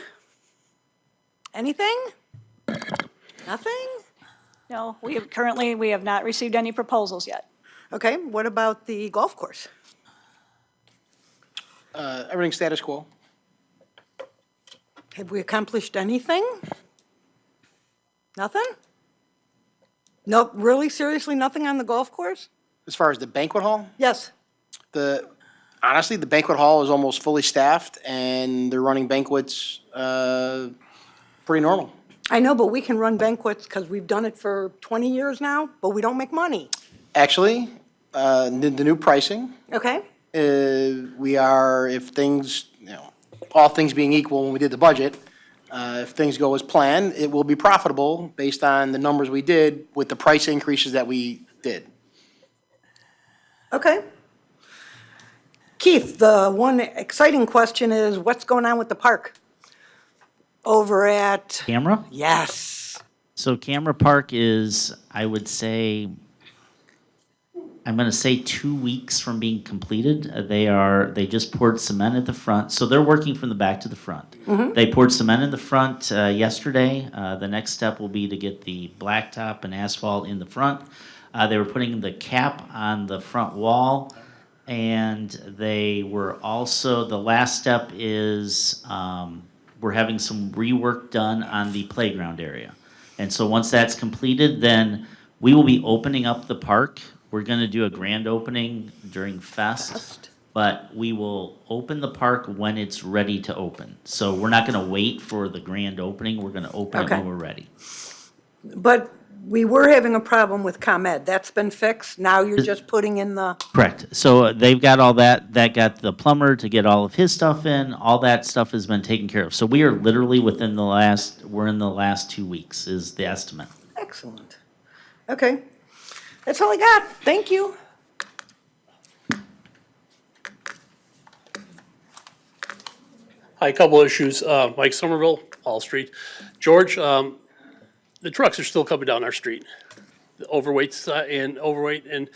D: Anything? Nothing?
K: No, we have not received any proposals yet.
D: Okay, what about the golf course?
P: Everything's status quo.
D: Have we accomplished anything? Nothing? No, really, seriously, nothing on the golf course?
P: As far as the banquet hall,
D: Yes.
P: honestly, the banquet hall is almost fully staffed, and they're running banquets pretty normal.
D: I know, but we can run banquets because we've done it for 20 years now, but we don't make money.
P: Actually, the new pricing,
D: Okay?
P: we are, if things, all things being equal when we did the budget, if things go as planned, it will be profitable based on the numbers we did with the price increases that we did.
D: Okay. Keith, the one exciting question is, what's going on with the park? Over at,
R: Camera?
D: yes.
R: So Camera Park is, I would say, I'm gonna say 2 weeks from being completed. They just poured cement at the front, so they're working from the back to the front. They poured cement in the front yesterday. The next step will be to get the blacktop and asphalt in the front. They were putting the cap on the front wall, and they were also, the last step is, we're having some rework done on the playground area. And so once that's completed, then we will be opening up the park. We're gonna do a grand opening during Fest, but we will open the park when it's ready to open. So we're not gonna wait for the grand opening, we're gonna open it
D: Okay.
R: when we're ready.
D: But we were having a problem with ComEd. That's been fixed. Now you're just putting in the,
R: Correct. So they've got all that, that got the plumber to get all of his stuff in, all that stuff has been taken care of. So we are literally we're in the last 2 weeks is the estimate.
D: excellent. Okay. That's all I got. Thank you.
O: Hi, a couple issues. Mike Somerville, Hall Street. George, the trucks are still coming down our street. The overweight and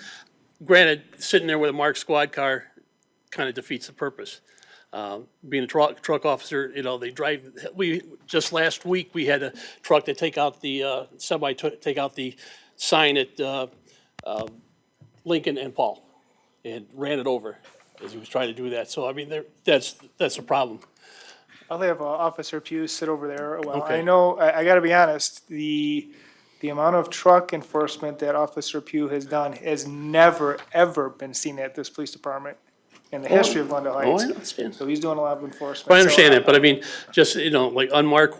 O: granted, sitting there with a marked squad car kind of defeats the purpose. Being a truck officer, they drive, just last week, we had a truck to take out the, take out the sign at Lincoln and Paul and ran it over as he was trying to do that. So, I mean, that's a problem.
I: I'll have Officer Pugh sit over there. Well,
O: Okay.
I: I know, I gotta be honest, the amount of truck enforcement that Officer Pugh has done has never, ever been seen at this police department in the history of Glendale Heights.
O: I understand.
I: So he's doing a lot of enforcement.
O: I understand
I: So
O: it, but I mean, just, like unmarked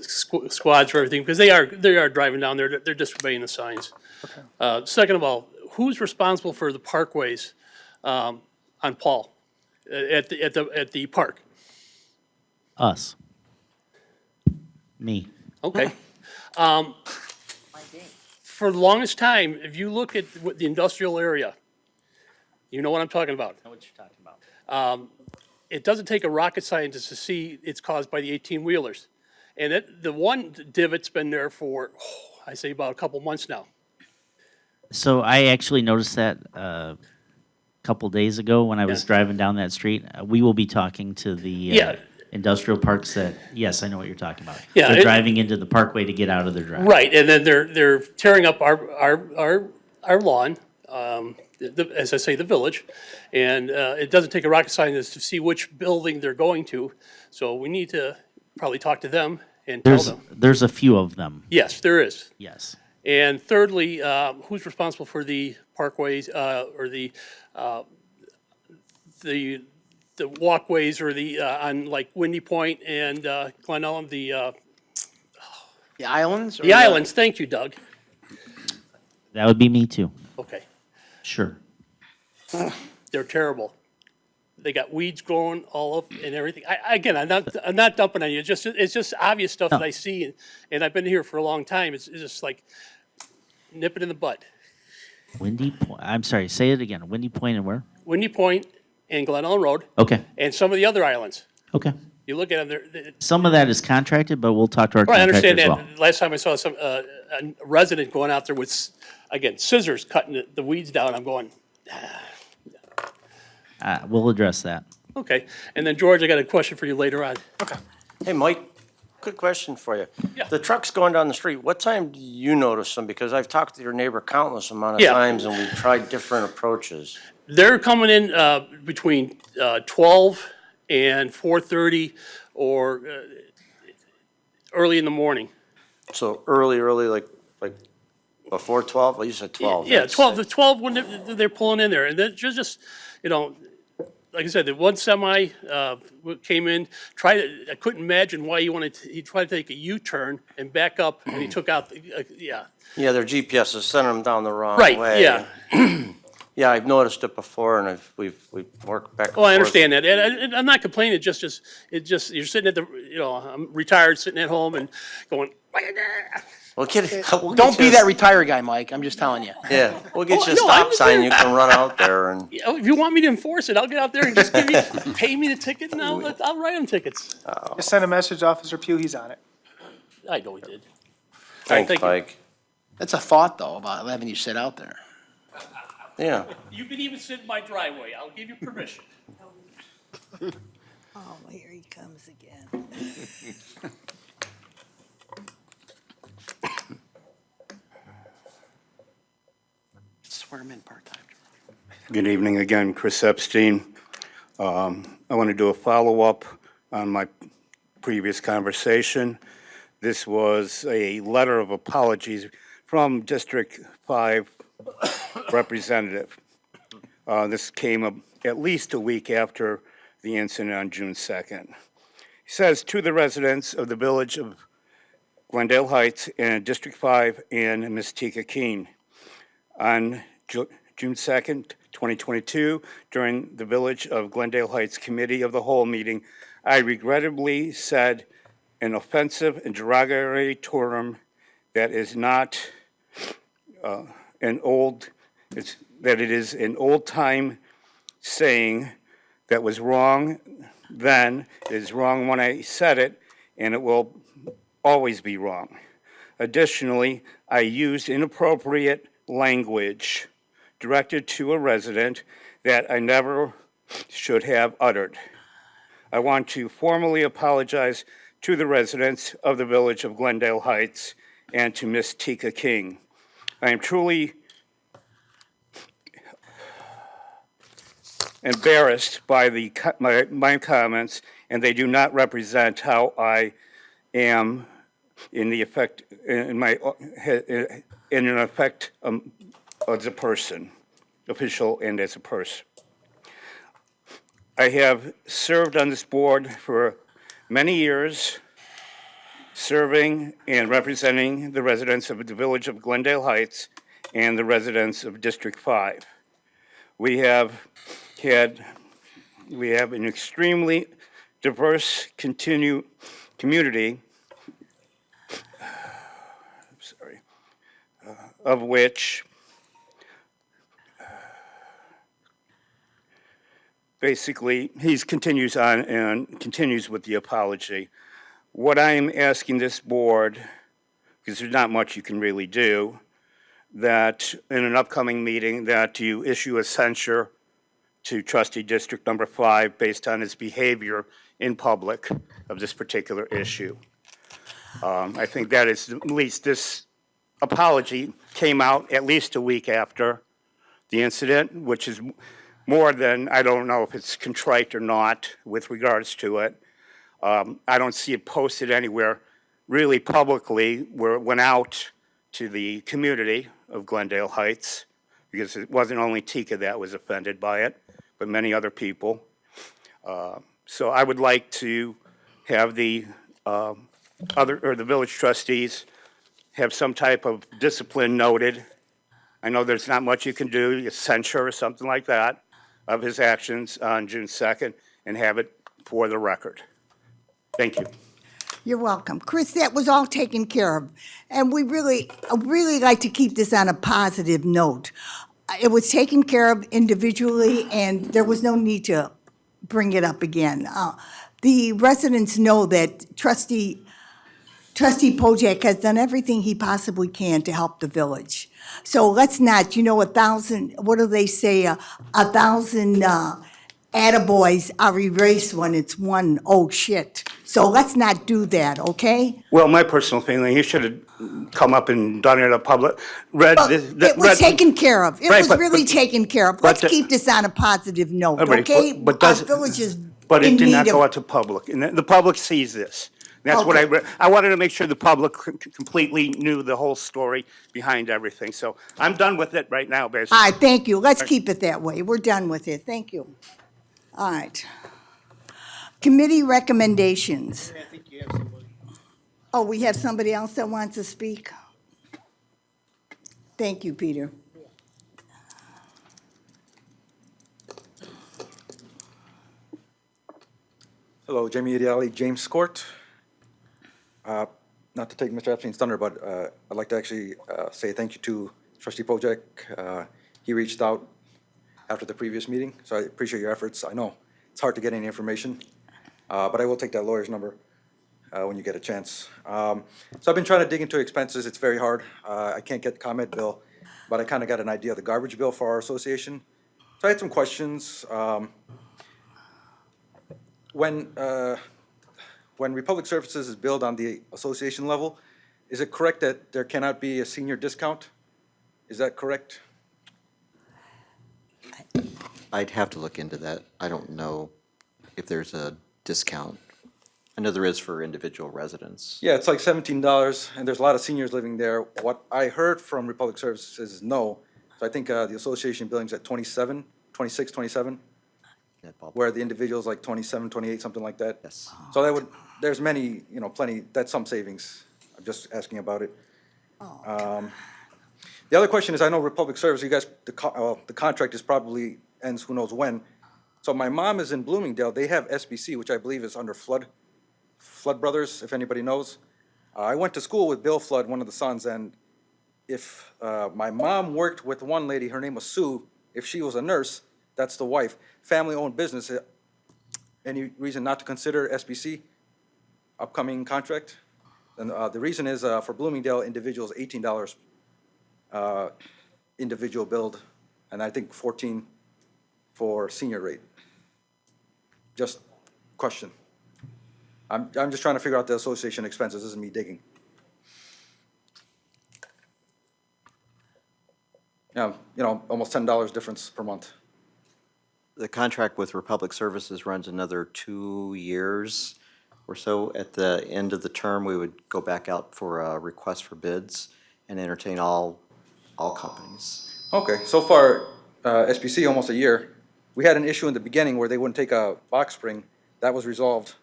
O: squads for everything, because they are driving down there, they're disobeying the signs. Second of all, who's responsible for the parkways, on Paul, at the park?
R: Us. Me.
O: Okay. For the longest time, if you look at the industrial area, you know what I'm talking about.
R: Know what you're talking about.
O: It doesn't take a rocket scientist to see it's caused by the 18-wheelers. And the one divot's been there for, I say about a couple months now.
R: So I actually noticed that a couple days ago when I was driving down that street. We will be talking to the industrial parks that, yes, I know what you're talking about.
O: Yeah,
R: They're driving into the parkway to get out of their driveway.
O: Right, and then they're tearing up our lawn, as I say, the village. And it doesn't take a rocket scientist to see which building they're going to. So we need to probably talk to them and tell them.
R: There's a few of them.
O: Yes, there is.
R: Yes.
O: And thirdly, who's responsible for the parkways, or the walkways, or on like Windy Point and Glen Ellen,
P: The islands? or
O: the islands, thank you, Doug.
R: That would be me too.
O: Okay.
R: Sure.
O: They're terrible. They got weeds growing all up and everything. Again, I'm not dumping on you. It's just obvious stuff that I see, and I've been here for a long time. It's just like nip it in the bud.
R: Windy Point, I'm sorry, say it again. Windy Point and where?
O: Windy Point and Glen Ellen Road.
R: Okay.
O: And some of the other islands.
R: Okay.
O: You look at them, they're.
R: Some of that is contracted, but we'll talk to our
O: Right, I
R: contractor
O: understand
R: as
O: that.
R: well.
O: Last time I saw a resident going out there with, again, scissors cutting the weeds down, I'm going,
R: We'll address that.
O: okay. And then, George, I got a question for you later on.
F: Hey, Mike, quick question for you.
O: Yeah.
F: The trucks going down the street, what time do you notice them? Because I've talked to your neighbor countless amount of
O: Yeah.
F: times, and we've tried different approaches.
O: They're coming in between 12 and 4:30 or early in the morning.
F: So early, like before 12? Well, you said 12.
O: Yeah,
F: That's-
O: 12 when they're pulling in there. And then just, like I said, the one semi came in, I couldn't imagine why he tried to take a U-turn and back up, and he took out,
F: Yeah, their GPS is sending them down the wrong
O: Right,
F: way.
O: yeah.
F: Yeah, I've noticed it before, and we've worked back and forth.
O: Well, I understand that, and I'm not complaining, you're sitting at I'm retired, sitting at home and going,
F: We'll get
P: Don't be
F: you-
P: that retired guy, Mike, I'm just telling you.
F: Yeah, we'll get you a
O: no,
F: stop
O: I'm
F: sign,
O: there.
F: you can run out there and.
O: if you want me to enforce it, I'll get out there and just pay me the ticket, and I'll write them tickets.
I: Just send a message to Officer Pugh, he's on it.
O: I know he did.
F: Thanks,
O: thank you.
F: Mike.
P: That's a thought, though, about having you sit out there.
F: Yeah.
O: You can even sit in my driveway, I'll give you permission.
D: Oh, here he comes again.
P: Swear him in part-time.
M: Good evening again, Chris Epstein. I want to do a follow-up on my previous conversation. This was a letter of apologies from District 5 representative. This came at least a week after the incident on June 2nd. He says, "To the residents of the village of Glendale Heights and District 5 and Ms. Tika Keen, on June 2nd, 2022, during the Village of Glendale Heights Committee of the Whole meeting, I regrettably said an offensive and derogatory term that is not that it is an old-time saying that was wrong then, it is wrong when I said it, and it will always be wrong. Additionally, I used inappropriate language directed to a resident that I never should have uttered. I want to formally apologize to the residents of the Village of Glendale Heights and to Ms. Tika King. I am truly embarrassed by my comments, and they do not represent how I am in an effect as a person, official and as a person. I have served on this board for many years, serving and representing the residents of the Village of Glendale Heights and the residents of District 5. We have an extremely diverse community, of which basically he continues on and continues with the apology. what I'm asking this board, because there's not much you can really do, that in an upcoming meeting, that you issue a censure to trustee District Number 5 based on his behavior in public of this particular issue. I think that is, at least this apology came out at least a week after the incident, which is more than, I don't know if it's contrite or not with regards to it. I don't see it posted anywhere really publicly where it went out to the community of Glendale Heights, because it wasn't only Tika that was offended by it, but many other people. So I would like to have the the village trustees have some type of discipline noted. I know there's not much you can do, you censure or something like that of his actions on June 2nd, and have it for the record. Thank you.
D: You're welcome. Chris, that was all taken care of. And we really like to keep this on a positive note. It was taken care of individually, and there was no need to bring it up again. The residents know that Trustee Pojek has done everything he possibly can to help the village. So let's not, what do they say? 1,000 attaboys are erased when it's one oh shit. So let's not do that, okay?
M: Well, my personal feeling, he should have come up and done it in a public,
D: It was taken care of. It
M: Right,
D: was
M: but-
D: really
M: but-
D: taken care of.
M: but
D: Let's
M: the-
D: keep this on a positive note,
M: Everybody,
D: okay?
M: but
D: Our
M: does-
D: village is
M: But it
D: in
M: did not
D: need
M: go
D: of,
M: out to public, and the public sees this. That's what
D: Okay.
M: I wanted to make sure the public completely knew the whole story behind everything. So I'm done with it right now, basically.
D: all right, thank you. Let's
M: Right.
D: keep it that way. We're done with it. Thank you. All right. Committee recommendations. Oh, we have somebody else that wants to speak? Thank you, Peter.
T: Hello, Jamie Ideali, James Court. Not to take Mr. Epstein's thunder, but I'd like to actually say thank you to Trustee Pojek. He reached out after the previous meeting, so I appreciate your efforts. I know it's hard to get any information, but I will take that lawyer's number when you get a chance. So I've been trying to dig into expenses. It's very hard. I can't get comment bill, but I kind of got an idea of the garbage bill for our association. So I had some questions. When Republic Services is billed on the association level, is it correct that there cannot be a senior discount? Is that correct?
U: I'd have to look into that. I don't know if there's a discount. I know there is for individual residents.
T: Yeah, it's like $17, and there's a lot of seniors living there. What I heard from Republic Services is no. So I think the association billing's at 27, 26, 27, where the individual's like 27, 28, something like that.
U: Yes.
T: So that would, there's many, plenty, that's some savings. I'm just asking about it. The other question is, I know Republic Service, you guys, the contract is probably ends who knows when. So my mom is in Bloomingdale. They have SBC, which I believe is under Flood Brothers, if anybody knows. I went to school with Bill Flood, one of the sons, and if my mom worked with one lady, her name was Sue, if she was a nurse, that's the wife. Family-owned business, any reason not to consider SBC upcoming contract? And the reason is for Bloomingdale individuals, $18 individual billed, and I think 14 for senior rate. Just question. I'm just trying to figure out the association expenses. This is me digging. Yeah, almost $10 difference per month.
U: The contract with Republic Services runs another 2 years or so. At the end of the term, we would go back out for a request for bids and entertain all companies.
T: Okay, so far, SBC, almost a year. We had an issue in the beginning where they wouldn't take a box spring. That was resolved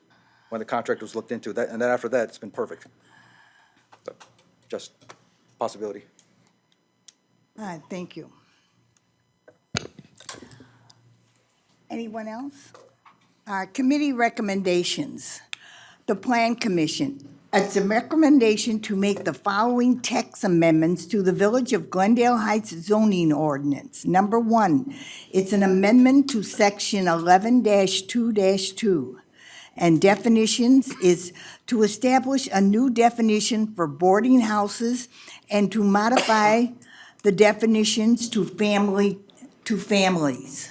T: when the contract was looked into. And then after that, it's been perfect. So, just possibility.
D: All right, thank you. Anyone else? Committee recommendations. The Plan Commission. It's a recommendation to make the following text amendments to the Village of Glendale Heights zoning ordinance. Number 1, it's an amendment to section 11-2-2. And definitions is to establish a new definition for boarding houses and to modify the definitions to families.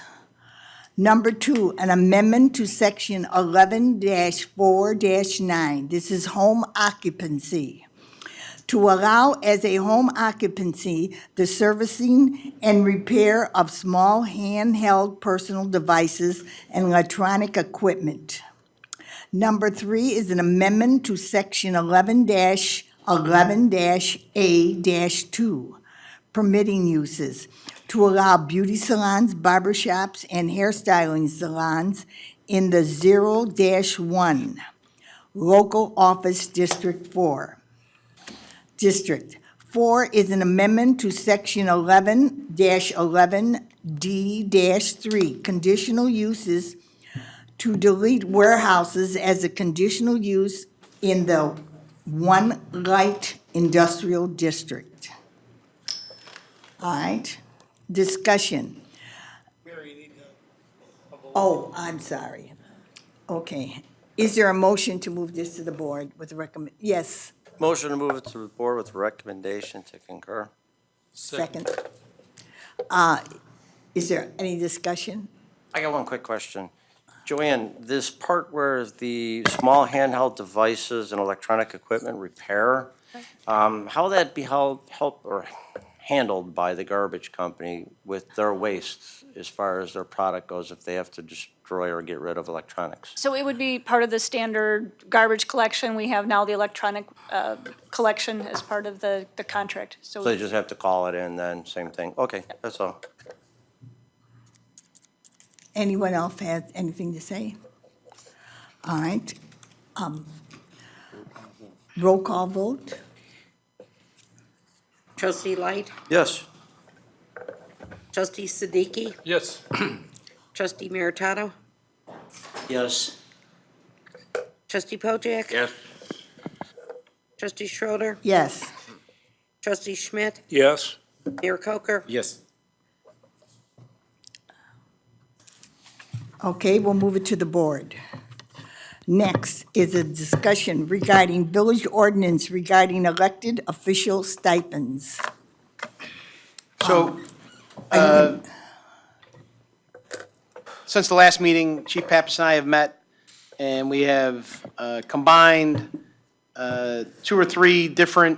D: Number 2, an amendment to section 11-4-9. This is home occupancy. To allow as a home occupancy the servicing and repair of small handheld personal devices and electronic equipment. Number 3 is an amendment to section 11-A-2, permitting uses, to allow beauty salons, barbershops, and hairstyling salons in the 0-1, local office District 4. District 4 is an amendment to section 11-11D-3, conditional uses, to delete warehouses as a conditional use in the 1 light industrial district. All right, discussion. Oh, I'm sorry. Okay, is there a motion to move this to the board with yes?
F: Motion to move it to the board with recommendation to concur.
D: Second. Is there any discussion?
F: I got one quick question. Joanne, this part where the small handheld devices and electronic equipment repair, how will that be helped or handled by the garbage company with their waste as far as their product goes if they have to destroy or get rid of electronics?
K: So it would be part of the standard garbage collection. We have now the electronic collection as part of the contract.
F: So they just have to call it in then, same thing? Okay, that's all.
D: Anyone else has anything to say? All right. Roll call vote.
B: Trustee Light?
F: Yes.
B: Trustee Siddiqui?
E: Yes.
B: Trustee Meritato?
F: Yes.
B: Trustee Pojek?
H: Yes.
B: Trustee Schroeder,
D: Yes.
B: Trustee Schmidt?
C: Yes.
B: Mayor Coker?
A: Yes.
D: Okay, we'll move it to the board. Next is a discussion regarding village ordinance regarding elected official stipends.
P: So, since the last meeting, Chief Pappas and I have met, and we have combined 2 or 3 different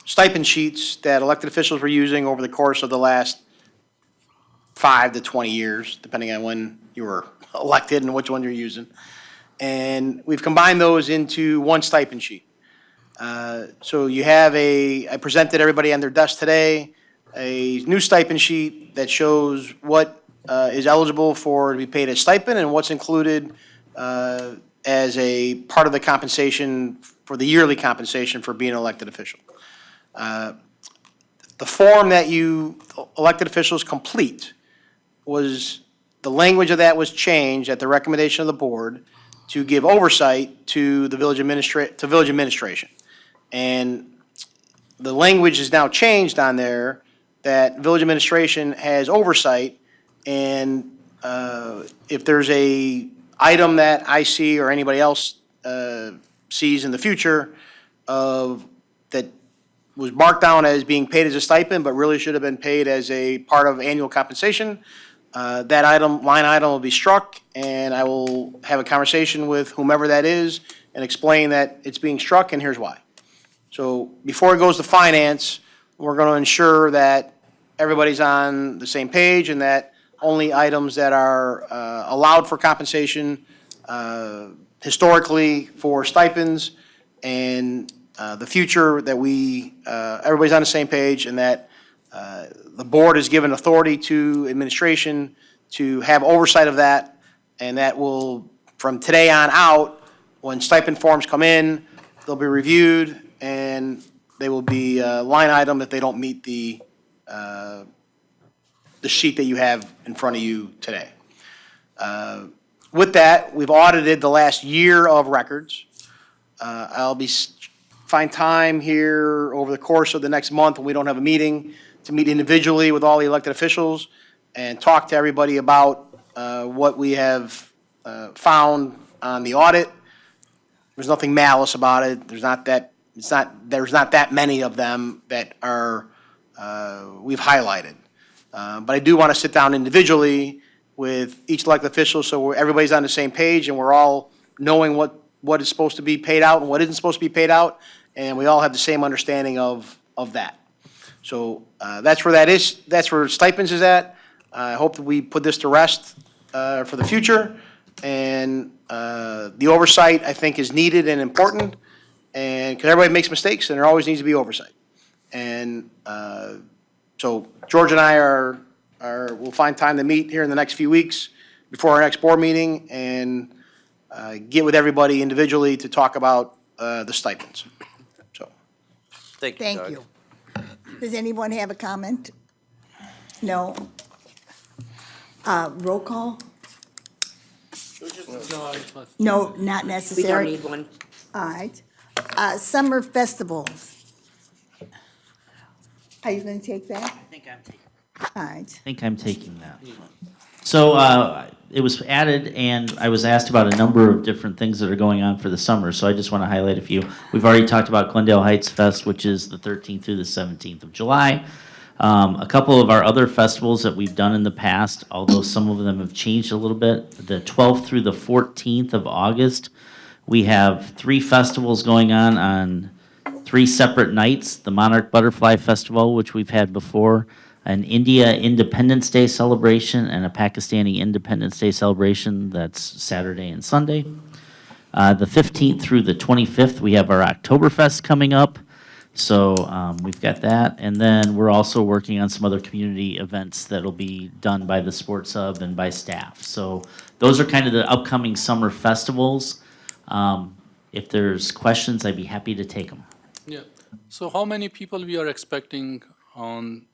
P: stipend sheets that elected officials were using over the course of the last 5 to 20 years, depending on when you were elected and which one you're using. And we've combined those into one stipend sheet. So you have I presented everybody on their desk today, a new stipend sheet that shows what is eligible for to be paid as stipend and what's included as a part of the compensation for the yearly compensation for being an elected official. The form that you elected officials complete the language of that was changed at the recommendation of the board to give oversight to the village administration. And the language is now changed on there that village administration has oversight, and if there's a item that I see or anybody else sees in the future that was marked down as being paid as a stipend, but really should have been paid as a part of annual compensation, that line item will be struck, and I will have a conversation with whomever that is and explain that it's being struck and here's why. So before it goes to finance, we're going to ensure that everybody's on the same page and that only items that are allowed for compensation historically for stipends and the future that everybody's on the same page, and that the board has given authority to administration to have oversight of that, and that will, from today on out, when stipend forms come in, they'll be reviewed, and they will be a line item if they don't meet the sheet that you have in front of you today. With that, we've audited the last year of records. I'll find time here over the course of the next month when we don't have a meeting to meet individually with all the elected officials and talk to everybody about what we have found on the audit. There's nothing malice about it. There's not that many of them that are, we've highlighted. But I do want to sit down individually with each elected official so everybody's on the same page and we're all knowing what is supposed to be paid out and what isn't supposed to be paid out, and we all have the same understanding of that. So that's where that is, that's where stipends is at. I hope that we put this to rest for the future, and the oversight, I think, is needed and important, and, because everybody makes mistakes, and there always needs to be oversight. And so George and I we'll find time to meet here in the next few weeks before our next board meeting and get with everybody individually to talk about the stipends. So,
F: Thank you,
D: Thank
F: Doug.
D: you. Does anyone have a comment? No? Roll call? No, not
B: We
D: necessary.
B: don't need one.
D: All right. Summer festivals. Are you going to take that?
R: I think I'm taking.
D: All right.
R: I think I'm taking that. So it was added, and I was asked about a number of different things that are going on for the summer, so I just want to highlight a few. We've already talked about Glendale Heights Fest, which is the 13th through the 17th of July. A couple of our other festivals that we've done in the past, although some of them have changed a little bit, the 12th through the 14th of August, we have 3 festivals going on 3 separate nights. The Monarch Butterfly Festival, which we've had before, an India Independence Day celebration, and a Pakistani Independence Day celebration. That's Saturday and Sunday. The 15th through the 25th, we have our Oktoberfest coming up. So we've got that. And then we're also working on some other community events that'll be done by the Sports Hub and by staff. So those are kind of the upcoming summer festivals. If there's questions, I'd be happy to take them.
E: Yeah. So how many people we are expecting on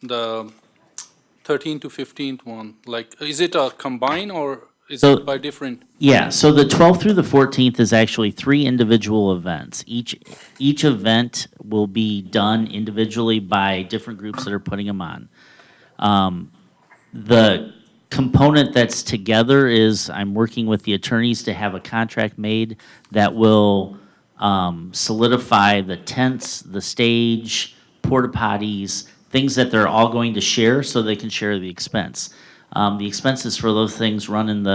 E: the 13th to 15th one? Like, is it a combine or is
R: So-
E: it by different?
R: Yeah, so the 12th through the 14th is actually 3 individual events. Each event will be done individually by different groups that are putting them on. The component that's together is I'm working with the attorneys to have a contract made that will solidify the tents, the stage, porta potties, things that they're all going to share so they can share the expense. The expenses for those things run in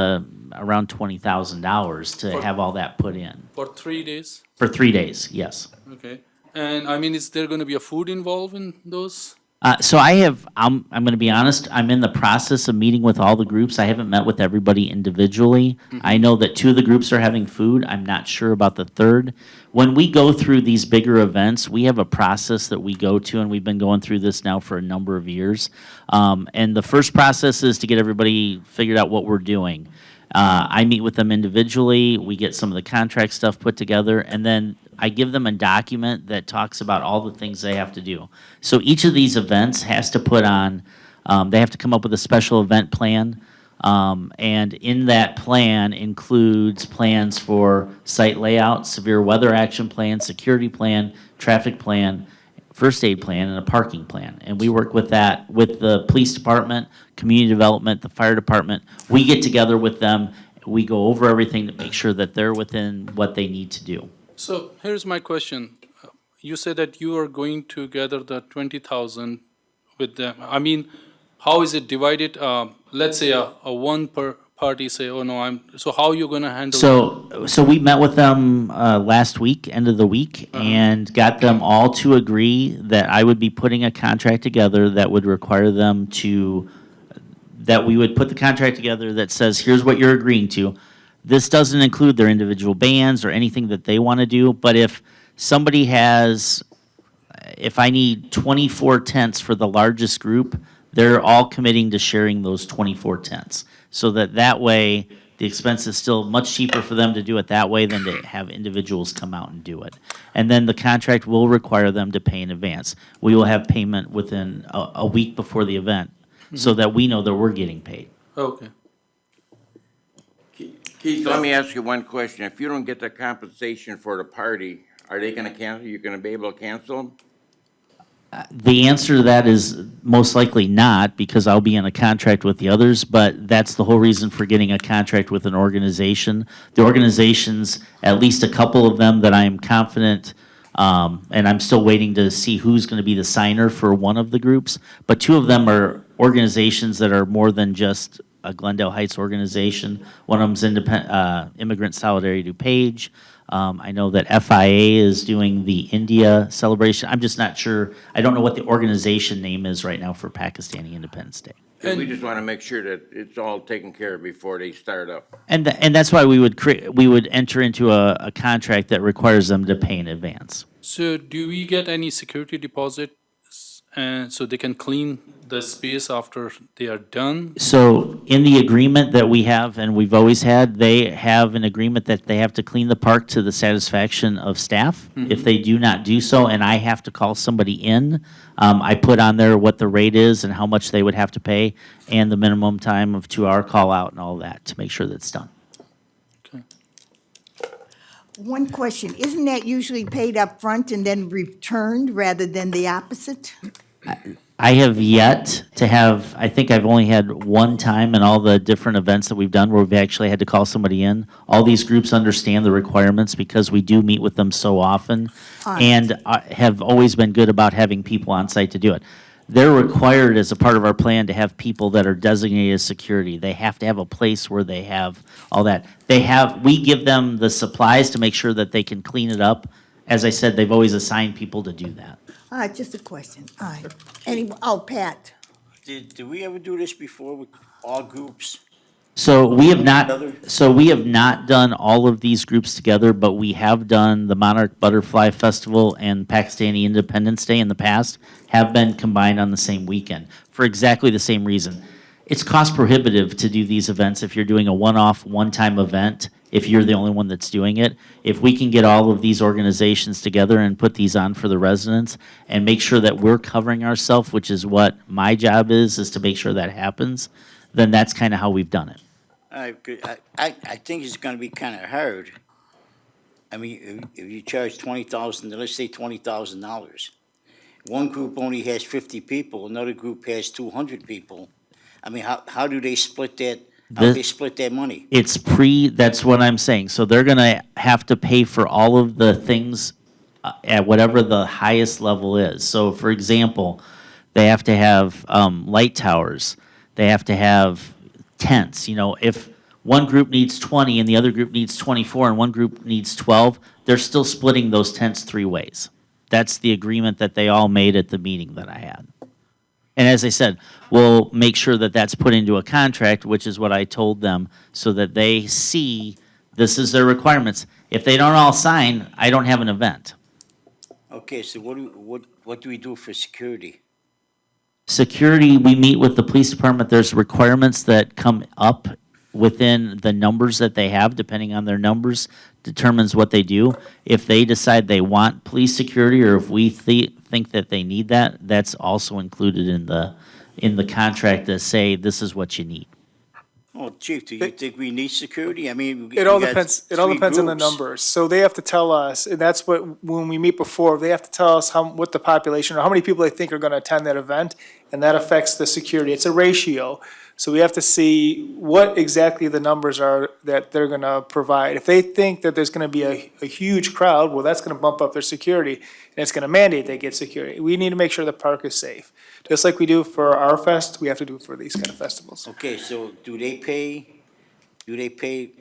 R: around $20,000 to have all that put in.
E: For 3 days?
R: For 3 days, yes.
E: Okay. And I mean, is there going to be a food involved in those?
R: So I'm going to be honest, I'm in the process of meeting with all the groups. I haven't met with everybody individually. I know that 2 of the groups are having food. I'm not sure about the third. When we go through these bigger events, we have a process that we go to, and we've been going through this now for a number of years. And the first process is to get everybody figured out what we're doing. I meet with them individually. We get some of the contract stuff put together, and then I give them a document that talks about all the things they have to do. So each of these events has to put on, they have to come up with a special event plan. And in that plan includes plans for site layout, severe weather action plan, security plan, traffic plan, first aid plan, and a parking plan. And we work with that with the police department, community development, the fire department. We get together with them. We go over everything to make sure that they're within what they need to do.
E: So here's my question. You said that you are going to gather the 20,000 with them. I mean, how is it divided? Let's say a one per party say, oh no, so how are you going to handle that?
R: So we met with them last week, end of the week, and got them all to agree that I would be putting a contract together that would require them that we would put the contract together that says, here's what you're agreeing to. This doesn't include their individual bands or anything that they want to do, but if somebody if I need 24 tents for the largest group, they're all committing to sharing those 24 tents. So that way, the expense is still much cheaper for them to do it that way than to have individuals come out and do it. And then the contract will require them to pay in advance. We will have payment within a week before the event, so that we know that we're getting paid.
E: Okay.
H: Keith, let me ask you one question. If you don't get the compensation for the party, are they gonna cancel? You're gonna be able to cancel them?
R: The answer to that is most likely not, because I'll be in a contract with the others, but that's the whole reason for getting a contract with an organization. The organizations, at least a couple of them that I am confident, and I'm still waiting to see who's going to be the signer for one of the groups, but two of them are organizations that are more than just a Glendale Heights organization. One of them's Immigrant Solidarity DuPage. I know that FIA is doing the India celebration. I'm just not sure. I don't know what the organization name is right now for Pakistani Independence Day.
H: We just want to make sure that it's all taken care of before they start up.
R: And that's why we would enter into a contract that requires them to pay in advance.
E: So do we get any security deposit so they can clean the space after they are done?
R: So in the agreement that we have, and we've always had, they have an agreement that they have to clean the park to the satisfaction of staff. If they do not do so, and I have to call somebody in, I put on there what the rate is and how much they would have to pay, and the minimum time of 2-hour call out and all that to make sure that's done.
D: One question, isn't that usually paid up front and then returned rather than the opposite?
R: I have yet to have, I think I've only had one time in all the different events that we've done where we've actually had to call somebody in. All these groups understand the requirements because we do meet with them so often and have always been good about having people on site to do it. They're required as a part of our plan to have people that are designated as security. They have to have a place where they have all that. We give them the supplies to make sure that they can clean it up. As I said, they've always assigned people to do that.
D: All right, just a question. All right. Pat.
G: Did we ever do this before with all groups?
R: So we have not done all of these groups together, but we have done the Monarch Butterfly Festival and Pakistani Independence Day in the past, have been combined on the same weekend for exactly the same reason. It's cost prohibitive to do these events if you're doing a one-off, one-time event, if you're the only one that's doing it. If we can get all of these organizations together and put these on for the residents and make sure that we're covering ourselves, which is what my job is to make sure that happens, then that's kind of how we've done it.
G: I think it's gonna be kind of hard. I mean, if you charge $20,000, let's say $20,000. One group only has 50 people, another group has 200 people. I mean, how do they split that? How do they split that money?
R: That's what I'm saying. So they're gonna have to pay for all of the things at whatever the highest level is. So for example, they have to have light towers. They have to have tents. You know, if one group needs 20 and the other group needs 24 and one group needs 12, they're still splitting those tents 3 ways. That's the agreement that they all made at the meeting that I had. And as I said, we'll make sure that that's put into a contract, which is what I told them, so that they see this is their requirements. If they don't all sign, I don't have an event.
G: Okay, so what do we do for security?
R: Security, we meet with the police department. There's requirements that come up within the numbers that they have, depending on their numbers, determines what they do. If they decide they want police security, or if we think that they need that, that's also included in the contract that say this is what you need.
G: Oh, Chief, do you think we need security? I mean,
I: It all depends on the numbers. So they have to tell us, and that's what, when we meet before, they have to tell us what the population, or how many people they think are gonna attend that event, and that affects the security. It's a ratio. So we have to see what exactly the numbers are that they're gonna provide. If they think that there's gonna be a huge crowd, well, that's gonna bump up their security, and it's gonna mandate they get security. We need to make sure the park is safe. Just like we do for our fest, we have to do for these kind of festivals.
G: Okay, so do they pay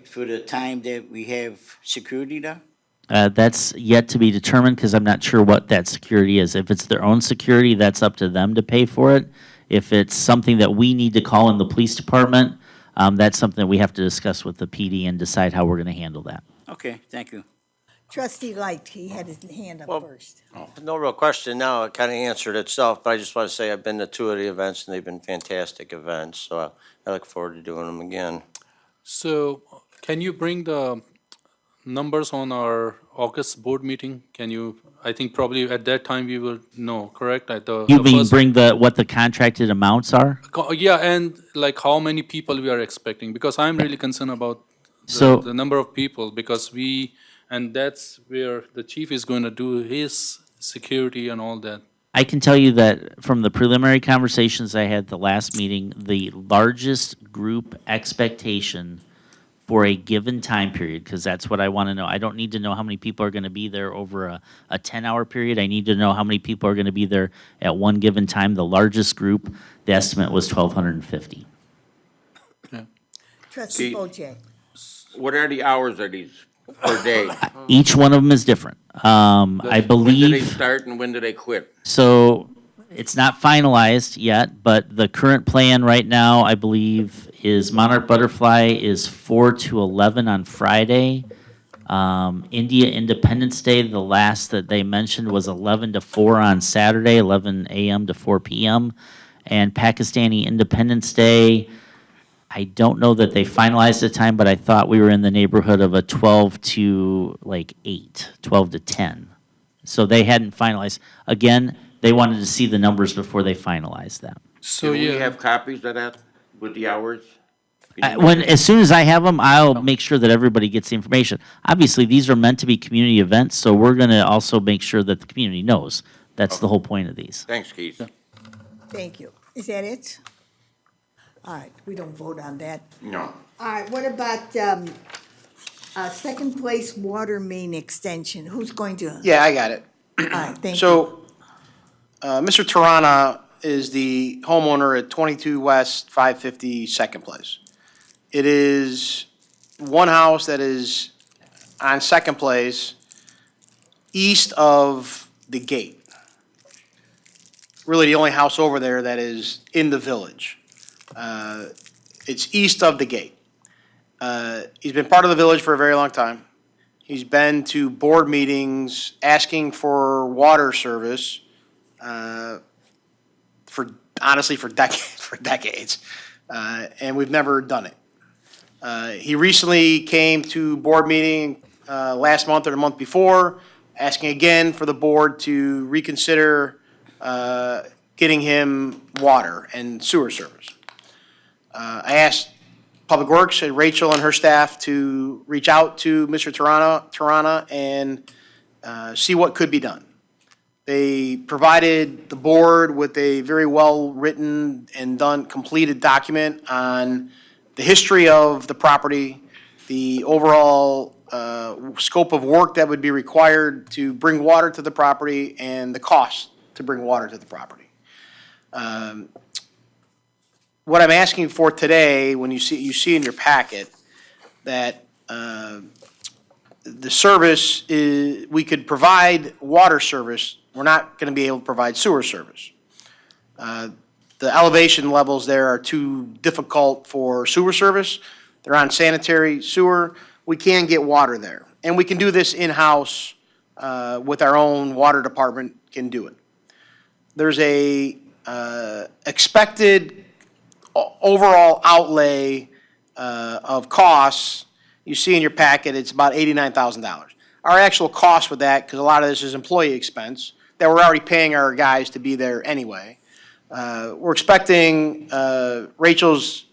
G: for the time that we have security there?
R: That's yet to be determined because I'm not sure what that security is. If it's their own security, that's up to them to pay for it. If it's something that we need to call in the police department, that's something that we have to discuss with the PD and decide how we're going to handle that.
G: Okay, thank you.
D: Trustee Light, he had his hand up first.
F: No real question now, it kind of answered itself, but I just want to say I've been to 2 of the events and they've been fantastic events, so I look forward to doing them again.
E: So can you bring the numbers on our August board meeting? Can you, I think probably at that time we will know, correct?
R: You mean bring what the contracted amounts are?
E: Yeah, and like how many people we are expecting, because I'm really concerned about the number of people, because and that's where the chief is going to do his security and all that.
R: I can tell you that from the preliminary conversations I had at the last meeting, the largest group expectation for a given time period, because that's what I want to know. I don't need to know how many people are going to be there over a 10-hour period. I need to know how many people are going to be there at one given time. The largest group, the estimate was 1,250.
D: Trustee
H: See-
D: Pojek.
H: What are the hours of these per day?
R: Each one of them is different. I believe.
H: When do they start and when do they quit?
R: So it's not finalized yet, but the current plan right now, I believe, is Monarch Butterfly is 4 to 11 on Friday. India Independence Day, the last that they mentioned was 11 to 4 on Saturday, 11 a.m. to 4 p.m. And Pakistani Independence Day, I don't know that they finalized the time, but I thought we were in the neighborhood of a 12 to like 8, 12 to 10. So they hadn't finalized. Again, they wanted to see the numbers before they finalized them.
E: So,
H: Do we
E: yeah.
H: have copies of that with the hours? Can you-
R: As soon as I have them, I'll make sure that everybody gets the information. Obviously, these are meant to be community events, so we're going to also make sure that the community knows. That's the whole point of these.
H: Thanks, Keith.
D: Thank you. Is that it? All right, we don't vote on that.
H: No.
D: All right, what about, second place water main extension? Who's going to?
P: Yeah, I got it.
D: All right, thank you.
P: So, Mr. Tarana is the homeowner at 22 West 550 Second Place. It is one house that is on Second Place, east of the gate. Really the only house over there that is in the village. It's east of the gate. He's been part of the village for a very long time. He's been to board meetings asking for water service honestly for decades, and we've never done it. He recently came to board meeting last month or the month before, asking again for the board to reconsider getting him water and sewer service. I asked Public Works and Rachel and her staff to reach out to Mr. Tarana and see what could be done. They provided the board with a very well-written and completed document on the history of the property, the overall scope of work that would be required to bring water to the property, and the cost to bring water to the property. What I'm asking for today, when you see in your packet that the service is, we could provide water service, we're not going to be able to provide sewer service. The elevation levels there are too difficult for sewer service. They're on sanitary sewer. We can get water there. And we can do this in-house with our own water department can do it. There's a expected overall outlay of costs. You see in your packet, it's about $89,000. Our actual cost with that, because a lot of this is employee expense, that we're already paying our guys to be there anyway. We're expecting Rachel's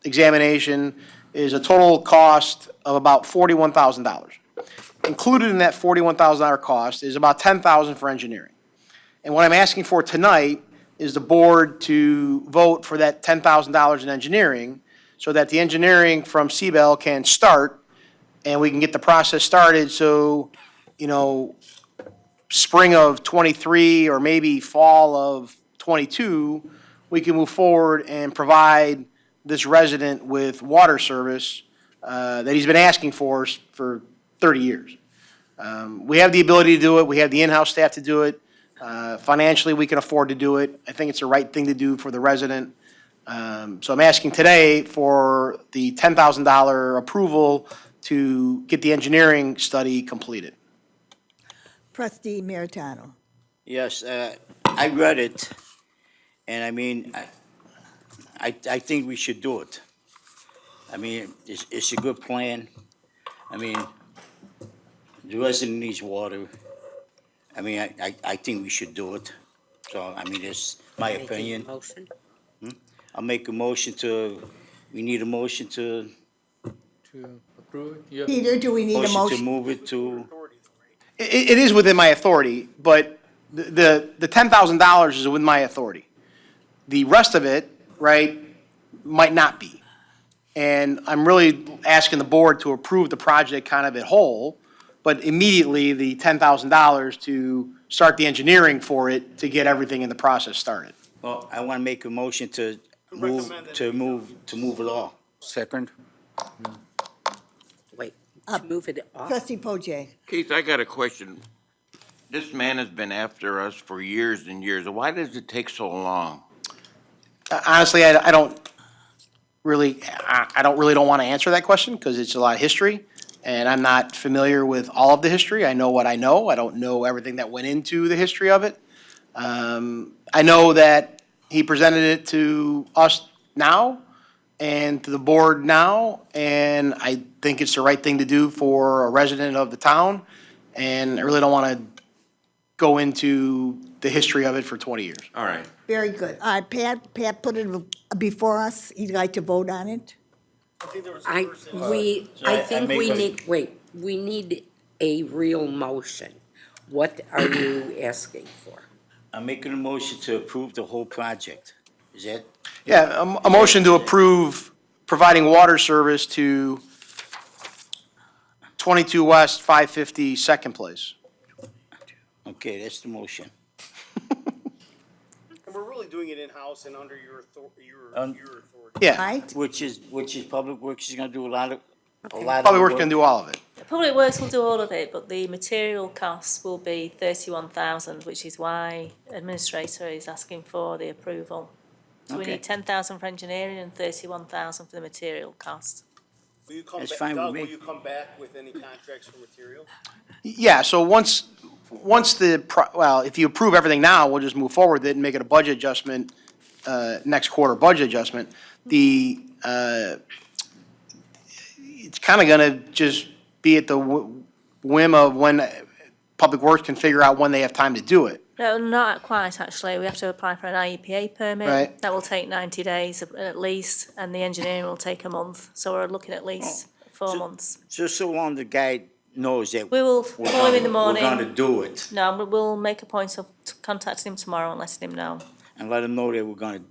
P: examination is a total cost of about $41,000. Included in that $41,000 cost is about $10,000 for engineering. And what I'm asking for tonight is the board to vote for that $10,000 in engineering so that the engineering from CBEL can start and we can get the process started so, spring of '23 or maybe fall of '22, we can move forward and provide this resident with water service that he's been asking for 30 years. We have the ability to do it. We have the in-house staff to do it. Financially, we can afford to do it. I think it's the right thing to do for the resident. So I'm asking today for the $10,000 approval to get the engineering study completed.
D: Trustee Meritano.
G: Yes, I read it, and I mean, I think we should do it. I mean, it's a good plan. I mean, the resident needs water. I mean, I think we should do it. So, I mean, it's my opinion. I'll make a motion we need a motion to.
E: To approve it? Yeah.
D: Peter, do we need a
G: To
D: motion?
G: move it to,
P: It is within my authority, but the $10,000 is within my authority. The rest of it, right, might not be. And I'm really asking the board to approve the project kind of at whole, but immediately the $10,000 to start the engineering for it to get everything in the process started.
G: Well, I want to make a motion to move it all.
A: Second?
B: Wait, to move it off?
D: Trustee Pojek.
H: Keith, I got a question. This man has been after us for years and years. Why does it take so long?
P: Honestly, I don't really don't want to answer that question because it's a lot of history. And I'm not familiar with all of the history. I know what I know. I don't know everything that went into the history of it. I know that he presented it to us now and to the board now, and I think it's the right thing to do for a resident of the town. And I really don't want to go into the history of it for 20 years.
H: All right.
D: Very good. All right, Pat put it before us. He'd like to vote on it.
B: I think we need a real motion. What are you asking for?
G: I'm making a motion to approve the whole project. Is that?
P: Yeah, a motion to approve providing water service to 22 West, 550 Second Place.
G: Okay, that's the motion.
N: And we're really doing it in-house and under your authority.
P: Yeah.
D: Right?
G: Which is Public Works is gonna do a lot of the
P: Public Works
G: work.
P: can do all of it.
J: Public Works will do all of it, but the material costs will be 31,000, which is why administrator is asking for the approval. So we
G: Okay.
J: need 10,000 for engineering and 31,000 for the material costs.
N: Will you come
G: That's
N: back,
G: fine with
N: Doug,
G: me.
N: will you come back with any contracts for material?
P: Yeah, so once if you approve everything now, we'll just move forward with it and make it a budget adjustment, next quarter budget adjustment. It's kind of gonna just be at the whim of when Public Works can figure out when they have time to do it.
J: No, not quite, actually. We have to apply for an IEPA permit.
P: Right.
J: That will take 90 days at least, and the engineering will take a month. So we're looking at least 4 months.
G: Just so long the guy knows that.
J: We will
G: we're
J: call him in the
G: gonna-
J: morning.
G: We're gonna do it,
J: No, we'll make a point of contacting him tomorrow and letting him know.
G: and let him know that we're gonna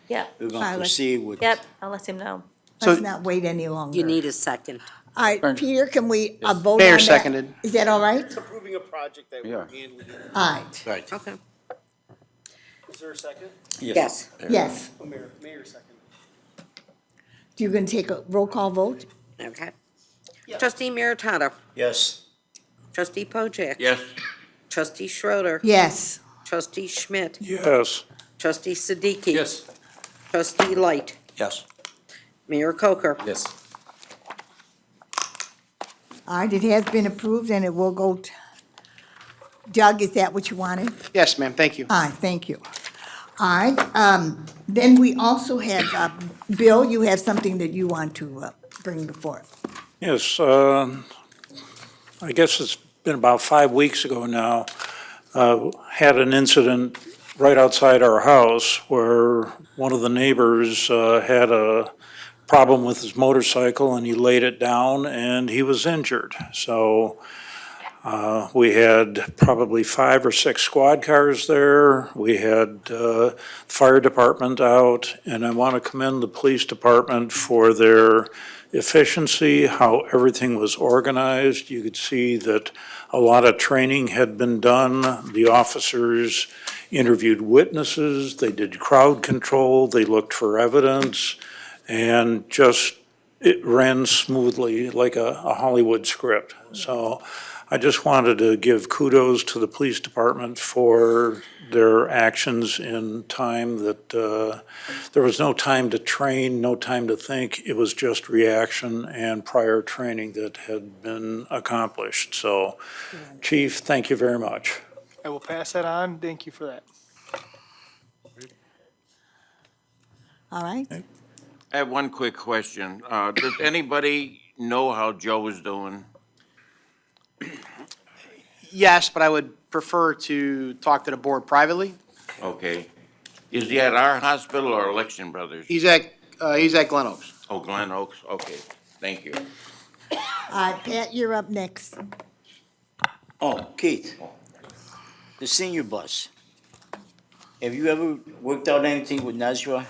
J: Yep,
G: proceed with.
J: yep, I'll let him know.
D: Let's not wait any longer.
B: You need a second.
D: All right, Peter, can we vote on that?
P: Mayor seconded.
D: Is that all right?
N: It's approving a project that we're handling.
D: All right.
G: Right.
B: Okay.
N: Is there a second?
B: Yes.
D: Yes.
N: Mayor second.
D: You gonna take a roll call vote?
B: Okay. Trustee Meritato.
G: Yes.
B: Trustee Pojek.
H: Yes.
B: Trustee Schroeder.
D: Yes.
B: Trustee Schmidt.
C: Yes.
B: Trustee Siddiqui.
E: Yes.
B: Trustee Light.
F: Yes.
B: Mayor Coker.
A: Yes.
D: All right, it has been approved and it will go Doug, is that what you wanted?
P: Yes, ma'am, thank you.
D: All right, thank you. All right, then we also have, Bill, you have something that you want to bring before.
C: Yes, I guess it's been about 5 weeks ago now, had an incident right outside our house where one of the neighbors had a problem with his motorcycle and he laid it down and he was injured. So we had probably 5 or 6 squad cars there. We had fire department out, and I want to commend the police department for their efficiency, how everything was organized. You could see that a lot of training had been done. The officers interviewed witnesses, they did crowd control, they looked for evidence, and just, it ran smoothly like a Hollywood script. So I just wanted to give kudos to the police department for their actions in time that there was no time to train, no time to think. It was just reaction and prior training that had been accomplished. So, Chief, thank you very much.
I: I will pass that on. Thank you for that.
D: All right.
H: I have one quick question. Does anybody know how Joe is doing?
P: Yes, but I would prefer to talk to the board privately.
H: Okay. Is he at our hospital or Election Brothers?
P: He's at Glen Oaks.
H: Oh, Glen Oaks, okay, thank you.
D: All right, Pat, you're up next.
G: Oh, Keith. the senior bus. Have you ever worked out anything with Nezra?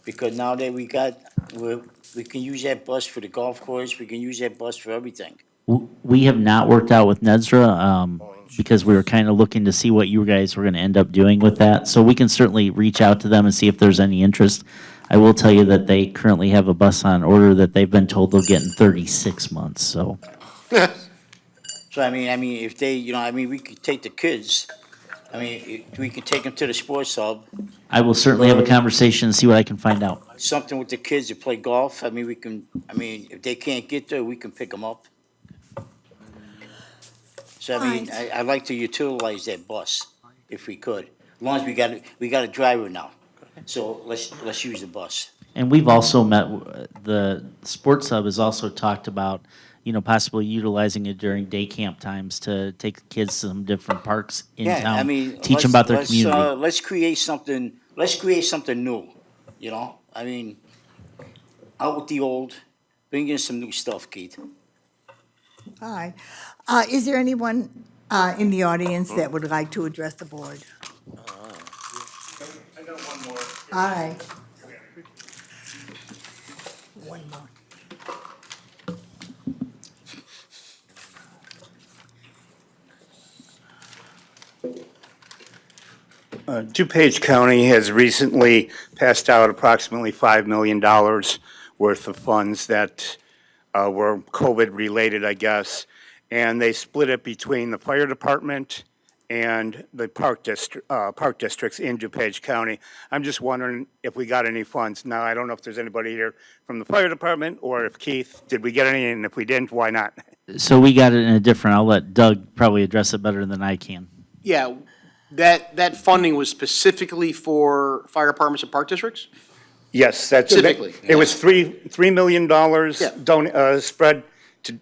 G: Because now that we can use that bus for the golf course, we can use that bus for everything.
R: We have not worked out with Nezra, because we were kind of looking to see what you guys were going to end up doing with that. So we can certainly reach out to them and see if there's any interest. I will tell you that they currently have a bus on order that they've been told they'll get in 36 months, so.
G: So I mean, if they, we could take the kids. I mean, we could take them to the sports hub.
R: I will certainly have a conversation and see what I can find out.
G: Something with the kids to play golf. I mean, if they can't get there, we can pick them up. So I mean, I'd like to utilize that bus if we could. As long as we got a driver now. So let's use the bus.
R: And we've also met, the sports hub has also talked about, possibly utilizing it during day camp times to take the kids to some different parks in
G: Yeah,
R: town.
G: I mean,
R: Teach them about their community.
G: Let's create something. Let's create something new. I mean, out with the old, bring in some new stuff, Keith.
D: All right. Is there anyone in the audience that would like to address the board?
G: I got one more.
D: All right. One more.
M: DuPage County has recently passed out approximately $5 million worth of funds that were COVID-related, I guess, and they split it between the fire department and the park districts in DuPage County. I'm just wondering if we got any funds. Now, I don't know if there's anybody here from the fire department, or if Keith, did we get any, and if we didn't, why not?
R: So we got it in a different, I'll let Doug probably address it better than I can.
P: Yeah, that funding was specifically for fire departments and park districts?
M: Yes, that's.
P: Specifically.
M: It was $3 million spread to,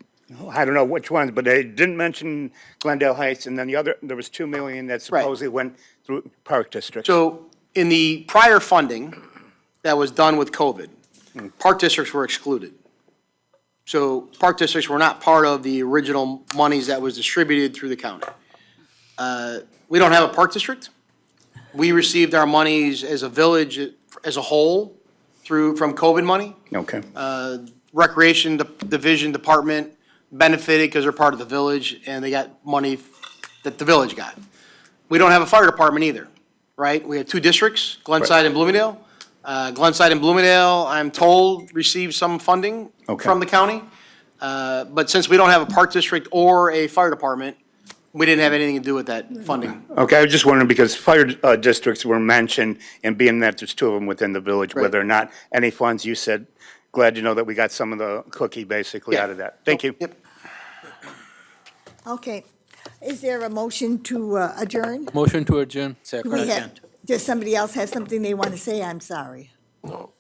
M: I don't know which ones, but they didn't mention Glendale Heights, and then there was $2 million that supposedly went through park districts.
P: So in the prior funding that was done with COVID, park districts were excluded. So park districts were not part of the original monies that was distributed through the county. We don't have a park district. We received our monies as a village, as a whole, from COVID money.
M: Okay.
P: Recreation Division Department benefited because they're part of the village, and they got money that the village got. We don't have a fire department either, right? We have two districts, Glenside and Bloomingdale. Glenside and Bloomingdale, I'm told, received some funding from the county. But since we don't have a park district or a fire department, we didn't have anything to do with that funding.
M: Okay, I was just wondering, because fire districts were mentioned, and being that there's two of them within the village, whether or not any funds, you said, glad to know that we got some of the cookie basically out of that. Thank you.
P: Yep.
D: Okay. Is there a motion to adjourn?
E: Motion to adjourn.
D: Does somebody else have something they want to say? I'm sorry.
H: No.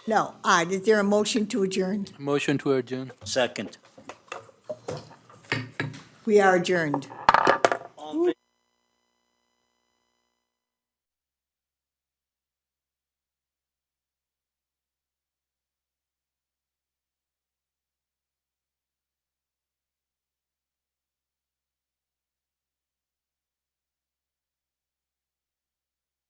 D: No. Is there a motion to adjourn?
E: Motion to adjourn.
G: Second.
D: We are adjourned.